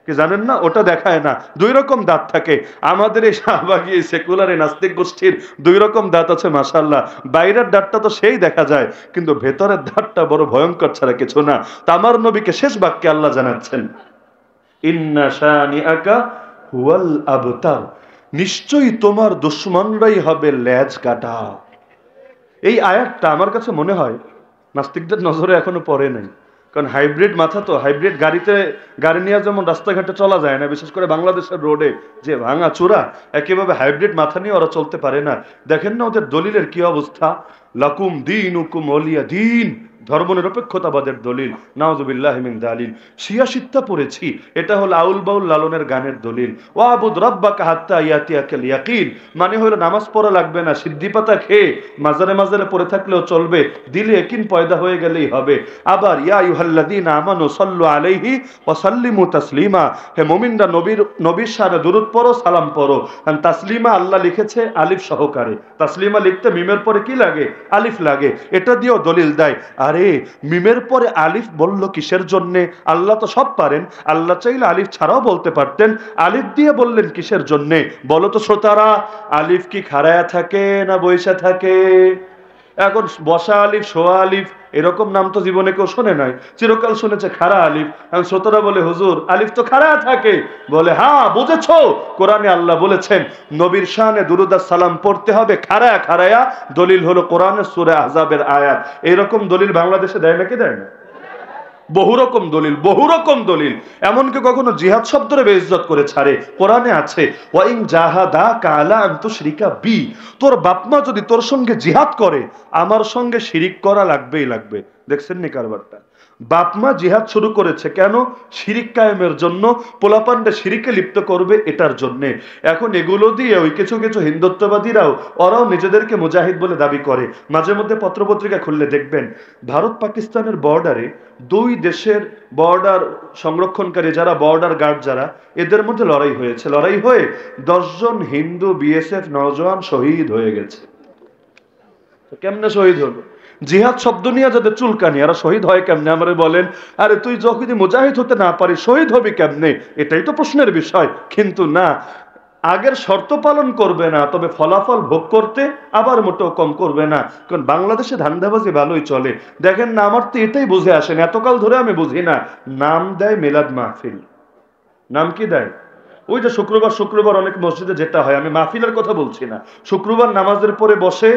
কি জানেন না, ওটা দেখায় না। 2 রকম দাঁত থাকে। আমাদের এই শাহবাগী সেকুলার নাস্তিক গোষ্ঠীর 2 রকম দাঁত আছে মাশাআল্লাহ। বাইরের দাঁতটা তো সেই দেখা যায়, কিন্তু ভেতরের দাঁতটা বড় ভয়ঙ্কর ছাড়া কিছু না। তামার নবীকে শেষ বাক্যে আল্লাহ জানাচ্ছেন ইন্না শানিআকা হুয়াল আবতার, নিশ্চয়ই তোমার দুশমনরাই হবে লেজ কাটা। এই আয়াতটা আমার কাছে মনে হয় নাস্তিকদের নজরে এখনো পড়ে নাই। কারণ হাইব্রিড মাথা তো, হাইব্রিড গাড়ি নিয়ে যেমন রাস্তাঘাটে চলা যায় না, বিশেষ করে বাংলাদেশের রোডে যে ভাঙা চূড়া, একইভাবে হাইব্রিড মাথা নিয়ে ওরা চলতে পারে না। দেখেন না ওদের দলিলের কি অবস্থা, লাকুম দীনুকুম ওয়ালিয়া দীন, ধর্মনিরপেক্ষতাবাদের দলিল। নাউযুবিল্লাহি মিন যালিক। শিয়া শিত্তা পড়েছি, এটা হলো আউল বাউল লালনের গানের দলিল। ওয়াবুদ রাব্বাকা হাত্তা ইয়াতিয়াকাল ইয়াকিন, মানে হলো নামাজ পড়া লাগবে না, সিদ্ধি পাতা খেয়ে মাজারে মাজারে পড়ে থাকলেও চলবে, দিলে ইয়াকিন পয়দা হয়ে গেলেই হবে। আবার ইয়া আইয়ুহাল্লাযীনা আমানু সাল্লু আলাইহি ওয়া সাল্লিমু তাসলিমা, হে মুমিনরা নবীর শানে দরুদ পড়ো, সালাম পড়ো। কারণ তাসলিমা আল্লাহ লিখেছে আলিফ সহকারে, তাসলিমা লিখতে মিমের পরে কি লাগে? আলিফ লাগে। এটা দিয়েও দলিল দেয়, আরে মিমের পরে আলিফ বলল কিসের জন্যে? আল্লাহ তো সব পারেন, আল্লাহ চাইলে আলিফ ছাড়াও বলতে পারতেন, আলিফ দিয়ে বললেন কিসের জন্যে? বলো তো শ্রোতারা, আলিফ কি খাড়ায়া থাকে না বৈশা থাকে? এখন বসা আলিফ, শোয়া আলিফ, এরকম নাম তো জীবনে কেউ শোনে নাই, চিরকাল শুনেছে খাড়া আলিফ। এখন শ্রোতারা বলে হুজুর আলিফ তো খাড়া থাকে। বলে হ্যাঁ বুঝেছো, কোরআনে আল্লাহ বলেছেন নবীর শানে দুরুদ আর সালাম পড়তে হবে খাড়ায়া খাড়ায়া। দলিল হলো কোরআনের সূরা আহজাবের আয়াত। এইরকম দলিল বাংলাদেশে দেয় নাকি দেয় না? বহু রকম দলিল, বহু রকম দলিল। এমনকি কখনো জিহাদ শব্দরে বেইজ্জত করে ছাড়ে। কোরআনে আছে ওয়াইন জাহাদাকা আলা আন তুশরিকা বি, তোর বাপমা যদি তোর সঙ্গে জিহাদ করে, আমার সঙ্গে শিরিক করা লাগবেই লাগবে। দেখছেন নি কারবারটা? বাপমা জিহাদ শুরু করেছে কেন? শিরিক কায়েমের জন্য, পোলাপানটা শিরিকে লিপ্ত করবে এটার জন্য। এখন এগুলো দিয়ে ওই কিছু কিছু হিন্দুত্ববাদীরাও ওরাও নিজেদেরকে মুজাহিদ বলে দাবি করে। মাঝে মধ্যে পত্রপত্রিকা খুললে দেখবেন ভারত পাকিস্তানের বর্ডারে 2 দেশের বর্ডার সংরক্ষণকারী যারা, বর্ডার গার্ড যারা, এদের মধ্যে লড়াই হয়েছে। লড়াই হয়ে 10 জন হিন্দু বিএসএফ নওজওয়ান শহীদ হয়ে গেছে। কেমনে শহীদ হলো? জিহাদ শব্দ নিয়ে যাদের চুলকানি, আর শহীদ হয় কেমনে? আমরা বলেন আরে তুই যখন মুজাহিদ হতে না পারিস শহীদ হবি কেমনে? এটাই তো প্রশ্নের বিষয়। কিন্তু না, আগের শর্ত পালন করবে না, তবে ফলাফল ভোগ করতে আবার মোটেও কম করবে না। কারণ বাংলাদেশে ধান্দাবাজি ভালোই চলে। দেখেন না, আমার তো এটাই বুঝে আসেন, এতকাল ধরে আমি বুঝি না। নাম দেয় মিলাদ মাহফিল, নাম কি দেয়? ওই যে শুক্রবার শুক্রবার অনেক মসজিদে যেটা হয়, আমি মাহফিলের কথা বলছি না, শুক্রবার নামাজের পরে বসে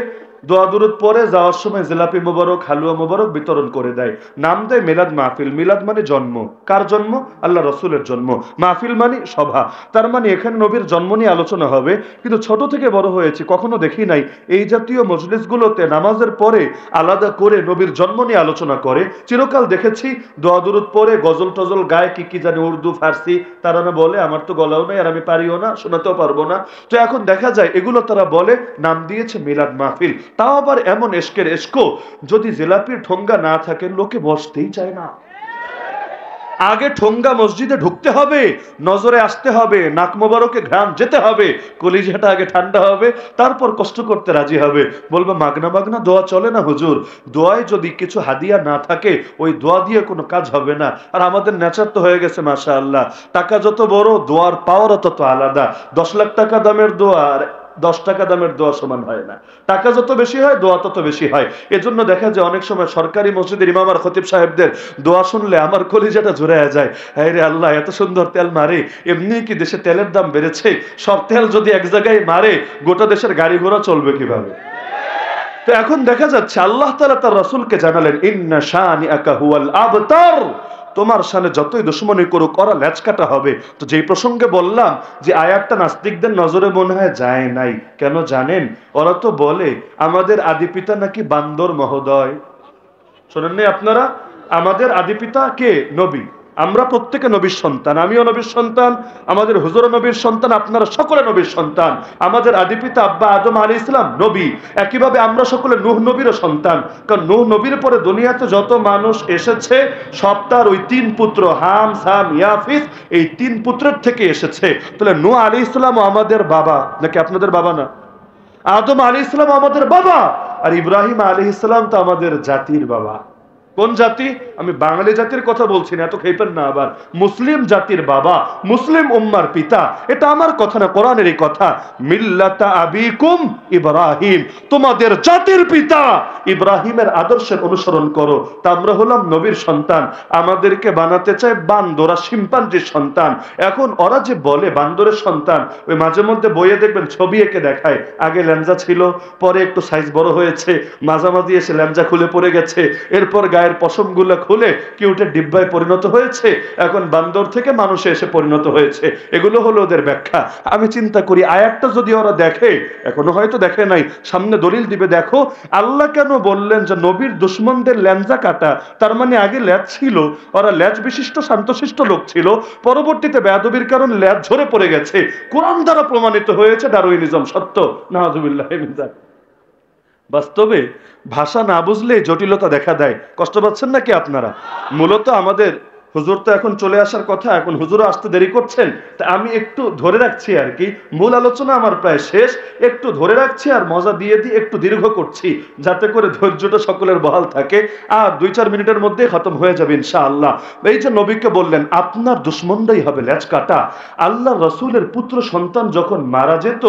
দোয়া দুরুদ পরে যাওয়ার সময় জিলাপি মোবারক, হালুয়া মোবারক বিতরণ করে দেয়। নাম দেয় মিলাদ মাহফিল। মিলাদ মানে জন্ম। কার জন্ম? আল্লাহ রসুলের জন্ম। মাহফিল মানে সভা। তার মানে এখানে নবীর জন্ম নিয়ে আলোচনা হবে। কিন্তু ছোট থেকে বড় হয়েছি, কখনো দেখি নাই এই জাতীয় মজলিসগুলোতে নামাজের পরে আলাদা করে নবীর জন্ম নিয়ে আলোচনা করে। চিরকাল দেখেছি দোয়া দুরুদ পরে গজল টজল গায়ে, কি কি জানি উর্দু ফার্সি, তারা না বলে আমার তো গলাও নাই আর আমি পারিও না, শোনাতেও পারবো না। তো এখন দেখা যায় এগুলো তারা বলে, নাম দিয়েছে মিলাদ মাহফিল। তাও আবার এমন এশকের এশকো, যদি জিলাপির ঠোঙ্গা না থাকে লোকে বসতেই চায় না। আগে ঠোঙ্গা মসজিদে ঢুকতে হবে, নজরে আসতে হবে, নাক মোবারকে ঘ্রাণ যেতে হবে, কলিজাটা আগে ঠান্ডা হবে, তারপর কষ্ট করতে রাজি হবে। বলবে মাগনা মাগনা দোয়া চলে না হুজুর, দোয়ায় যদি কিছু হাদিয়া না থাকে ওই দোয়া দিয়ে কোনো কাজ হবে না। আর আমাদের নেচার তো হয়ে গেছে মাশাআল্লাহ, টাকা যত বড় দোয়ার পাওয়ারও তত আলাদা। 10 লাখ টাকা দামের দোয়া আর 10 টাকা দামের দোয়া সমান হয় না। টাকা যত বেশি হয় দোয়া তত বেশি হয়। এজন্য দেখা যায় অনেক সময় সরকারি মসজিদের ইমাম আর খতিব সাহেবদের দোয়া শুনলে আমার কলিজাটা জুড়ায়া যায়। হ্যাঁ রে আল্লাহ, এত সুন্দর তেল মারে, এমনি কি দেশে তেলের দাম বেড়েছে? সব তেল যদি এক জায়গায় মারে গোটা দেশের গাড়ি ঘোড়া চলবে কিভাবে? তো এখন দেখা যাচ্ছে আল্লাহ তাআলা তার রাসূলকে জানালেন, ইন্না শানিআকা হুয়াল আবতার, তোমার সামনে যতই দুশমনী করুক ওরা লেজ কাটা হবে। তো যেই প্রসঙ্গে বললাম যে আয়াতটা নাস্তিকদের নজরে মনে হয় যায় নাই, কেন জানেন? ওরা তো বলে আমাদের আদি পিতা নাকি বান্দর মহোদয়। শোনেন নাই আপনারা? আমাদের আদি পিতা কে? নবী। আমরা প্রত্যেকে নবীর সন্তান, আমিও নবীর সন্তান, আমাদের হুজুর নবীর সন্তান, আপনারা সকলে নবীর সন্তান। আমাদের আদি পিতা আব্বা আদম আলাইহিস সালাম নবী, একইভাবে আমরা সকলে নূহ নবীরও সন্তান। কারণ নূহ নবীর পরে দুনিয়াতে যত মানুষ এসেছে সব তার ওই 3 পুত্র হাম সাম ইয়াফিস, এই 3 পুত্রের থেকে এসেছে। তাহলে নূহ আলাইহিস সালাম আমাদের বাবা নাকি আপনাদের বাবা না? আদম আলাইহিস সালাম আমাদের বাবা, আর ইব্রাহিম আলাইহিস সালাম তো আমাদের জাতির বাবা। কোন জাতি? আমি বাঙালি জাতির কথা বলছি না, এত খেপেন না আবার। মুসলিম জাতির বাবা, মুসলিম উম্মার পিতা। এটা আমার কথা না, কোরআনের এই কথা। মিল্লাতা আবিকুম ইব্রাহিম, তোমাদের জাতির পিতা ইব্রাহিমের আদর্শের অনুসরণ করো। তা আমরা হলাম নবীর সন্তান, আমাদেরকে বানাতে চায় বান্দরা, শিম্পাঞ্জির সন্তান। এখন ওরা যে বলে বান্দরের সন্তান, ওই মাঝে মধ্যে বইয়ে দেখবেন ছবি এঁকে দেখায়, আগে ল্যাঞ্জা ছিল, পরে একটু সাইজ বড় হয়েছে, মাঝামাঝি এসে ল্যাঞ্জা খুলে পড়ে গেছে, এরপর গায়ের পশমগুলো খুলে কিউটের ডিব্বায় পরিণত হয়েছে, এখন বান্দর থেকে মানুষে এসে পরিণত হয়েছে। এগুলো হলো ওদের ব্যাখ্যা। আমি চিন্তা করি আয়াতটা যদি ওরা দেখে, এখনো হয়তো দেখে নাই, সামনে দলিল দিবে। দেখো আল্লাহ কেন বললেন যে নবীর দুশমনদের ল্যাঞ্জা কাটা? তার মানে আগে ল্যাজ ছিল, ওরা ল্যাজ বিশিষ্ট শান্তশিষ্ট লোক ছিল, পরবর্তীতে বেয়াদবির কারণ ল্যাজ ঝরে পড়ে গেছে। কোরআন দ্বারা প্রমাণিত হয়েছে ডারউইনিজম সত্য। নাউযুবিল্লাহ মিন যালিক। বাস্তবে ভাষা না বুঝলে জটিলতা দেখা দেয়। কষ্ট পাচ্ছেন নাকি আপনারা? মূলত আমাদের হুজুর তো এখন চলে আসার কথা, এখন হুজুরও আসতে দেরি করছেন, তা আমি একটু ধরে রাখছি আর কি। মূল আলোচনা আমার প্রায় শেষ, একটু ধরে রাখছি আর মজা দিয়ে দিয়ে একটু দীর্ঘ করছি, যাতে করে ধৈর্যটা সকলের বহাল থাকে। আর 2-4 মিনিটের মধ্যে খতম হয়ে যাবে ইনশাআল্লাহ। এই যে নবীকে বললেন আপনার দুশমনরাই হবে লেজ কাটা। আল্লাহ রসুলের পুত্র সন্তান যখন মারা যেত,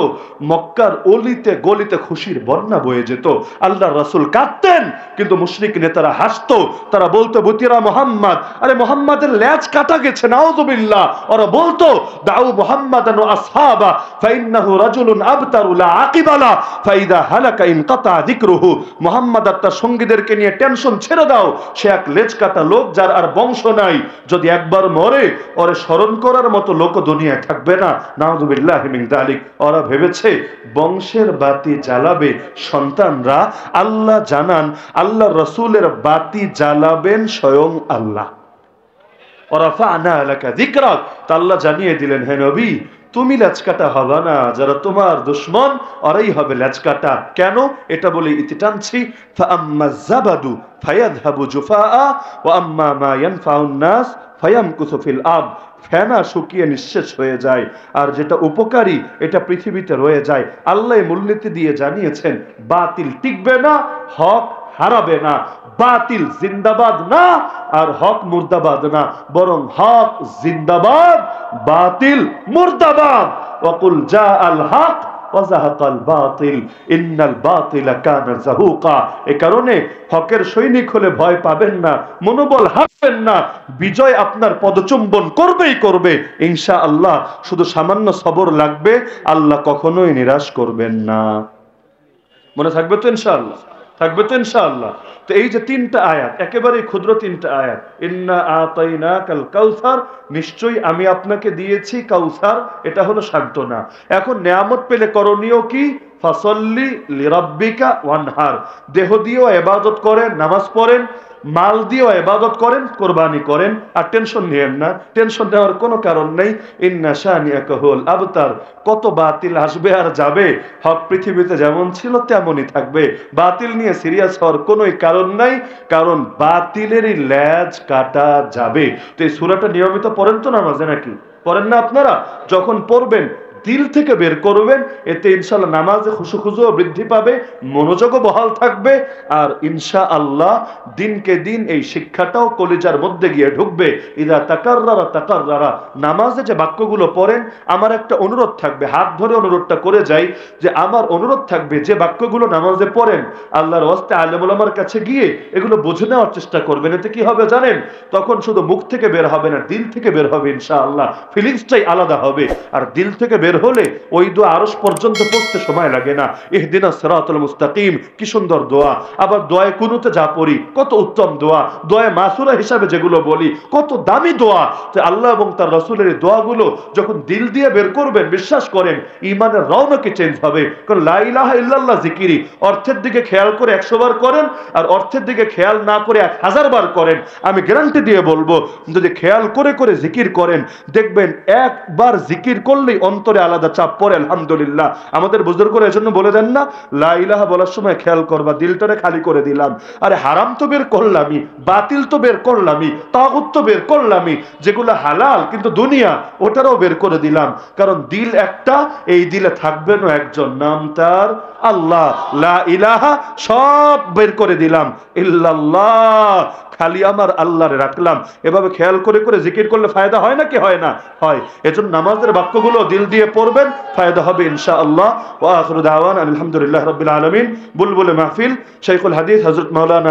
মক্কার অলিতে গলিতে খুশির বন্যা বয়ে যেত। আল্লাহ রসুল কাঁদতেন, কিন্তু মুশরিক নেতারা হাসতো। তারা বলতো বুতিরা মোহাম্মদ, আরে মোহাম্মদের লেজ কাটা গেছে, নাউযুবিল্লাহ। ওরা বলতো দাউ মুহাম্মাদান ওয়া আসহাবা ফাইন্নাহু রাজুলুন আবতারু লা আকিবালা ফাইদা হালাকা ইনকাতা যিকরুহু। মুহাম্মদ আর তার সঙ্গীদেরকে নিয়ে টেনশন ছেড়ে দাও, সে এক লেজ কাটা লোক, যার আর বংশ নাই। যদি একবার মরে ওরে স্মরণ করার মতো লোক দুনিয়ায় থাকবে না। নাউযুবিল্লাহ মিন যালিক। ওরা ভেবেছে বংশের বাতি জ্বালাবে সন্তানরা। আল্লাহ জানান আল্লাহ রসুলের বাতি জ্বালাবেন স্বয়ং আল্লাহ। ওরাফা'না লাকা যিকরাক, আল্লাহ জানিয়ে দিলেন হে নবী তুমি লেজকাটা হবে না, যারা তোমার দুশমন ওরাই হবে লেজকাটা। কেন? এটা বলে ইতি টানছি। ফাআম্মা যাবাদু ফায়াযহাবু জুফাআ ওয়া আম্মা মা ইয়ানফাউন নাস ফায়ামকুসু ফিল আরদ। ফেনা শুকিয়ে নিঃশেষ হয়ে যায়, আর যেটা উপকারী এটা পৃথিবীতে রয়ে যায়। আল্লাহ মূলনীতি দিয়ে জানিয়েছেন বাতিল টিকবে না, হক হারাবে না। বাতিল জিন্দাবাদ না, আর হক মুর্দাবাদ না, বরং হক জিন্দাবাদ, বাতিল মুর্দাবাদ। ওয়াকুল জাআল হক ওয়া যাহাকাল বাতিল ইন্নাল বাতিলা কানা যাহুকা। এই কারণে হকের সৈনিক হলে ভয় পাবেন না, মনোবল হারাবেন না, বিজয় আপনার পদচুম্বন করবেই করবে ইনশাআল্লাহ। শুধু সামান্য সবর লাগবে, আল্লাহ কখনোই নিরাশ করবেন না। মনে থাকবে তো ইনশাআল্লাহ? থাকবে তো ইনশাআল্লাহ? তো এই যে 3টা আয়াত, একেবারে ক্ষুদ্র 3টা আয়াত, ইন্না আতাইনাকাল কাউসার, নিশ্চয়ই আমি আপনাকে দিয়েছি কাউসার, এটা হলো সান্ত্বনা। এখন নেয়ামত পেলে করণীয় কি? ফাসাল্লি লিরাব্বিকা ওয়ানহার। দেহ দিয়েও ইবাদত করেন, নামাজ পড়েন, মাল দিয়েও ইবাদত করেন, কোরবানি করেন, আর টেনশন নিয়েন না, টেনশন নেওয়ার কোনো কারণ নেই। ইন্না শানিয়াকা হুল আবতার। কত বাতিল আসবে আর যাবে, হক পৃথিবীতে যেমন ছিল তেমনই থাকবে। বাতিল নিয়ে সিরিয়াস হওয়ার কোনোই কারণ নাই, কারণ বাতিলেরই লেজ কাটা যাবে। তো এই সূরাটা নিয়মিত পড়েন তো নামাজে নাকি পড়েন না আপনারা? যখন পড়বেন দিল থেকে বের করবেন, এতে ইনশাআল্লাহ নামাজে খুশুখুজুও বৃদ্ধি পাবে, মনোযোগও বহাল থাকবে, আর ইনশাআল্লাহ দিনকে দিন এই শিক্ষাটাও কলিজার মধ্যে গিয়ে ঢুকবে। ইদা তাকাররারা তাকাররারা। নামাজে যে বাক্যগুলো পড়েন, আমার একটা অনুরোধ থাকবে, হাত ধরে অনুরোধটা করে যাই, যে আমার অনুরোধ থাকবে যে বাক্যগুলো নামাজে পড়েন আল্লাহর ওয়াস্তে আলেম ওলামার কাছে গিয়ে এগুলো বুঝে নেওয়ার চেষ্টা করবেন। এতে কি হবে জানেন? তখন শুধু মুখ থেকে বের হবে না, দিল থেকে বের হবে ইনশাআল্লাহ। ফিলিংসটাই আলাদা হবে। আর দিল থেকে বের হলে ওই দোয়া আরশ পর্যন্ত পৌঁছতে সময় লাগে না। ইহদিনাস সিরাতাল মুস্তাকিম, কি সুন্দর দোয়া। আবার দোয়ায়ে কুনুতে যা পড়ি কত উত্তম দোয়া, দোয়ায়ে মাসুরা হিসাবে যেগুলো বলি কত দামি দোয়া। তো আল্লাহ এবং তার রাসূলের দোয়াগুলো যখন দিল দিয়ে বের করবেন, বিশ্বাস করেন ঈমানের রওনকই চেঞ্জ হবে। কারণ লা ইলাহা ইল্লাল্লাহ জিকিরি অর্থের দিকে খেয়াল করে 100 বার করেন, আর অর্থের দিকে খেয়াল না করে 1000 বার করেন। আমি গ্যারান্টি দিয়ে বলবো, যদি খেয়াল করে করে জিকির করেন, দেখবেন একবার জিকির করলেই অন্তরে আলাদা চাপ পড়ে। আলহামদুলিল্লাহ। আমাদের বুজুর্গরা এজন্য বলে দেন না, লা ইলাহা বলার সময় খেয়াল করবা, দিলটারে খালি করে দিলাম। আরে হারাম তো বের করলামই, বাতিল তো বের করলামই, তাগুত তো বের করলামই, যেগুলো হালাল কিন্তু দুনিয়া, ওটারও বের করে দিলাম। কারণ দিল একটা, এই দিলে থাকবেন একজন, নাম তার আল্লাহ। লা ইলাহা সব বের করে দিলাম, ইল্লাল্লাহ খালি আমার আল্লাহরে রাখলাম। এভাবে খেয়াল করে করে জিকির করলে ফায়দা হয় না কি হয় না? হয়। এজন্য নামাজের বাক্যগুলো দিল দিয়ে পড়বেন, ফায়দা হবে ইনশাআল্লাহ। ওয়া আখিরু দাওয়ানা আলহামদুলিল্লাহি রাব্বিল আলামিন। বুলবুল মাহফিল, শাইখুল হাদিস হযরত মাওলানা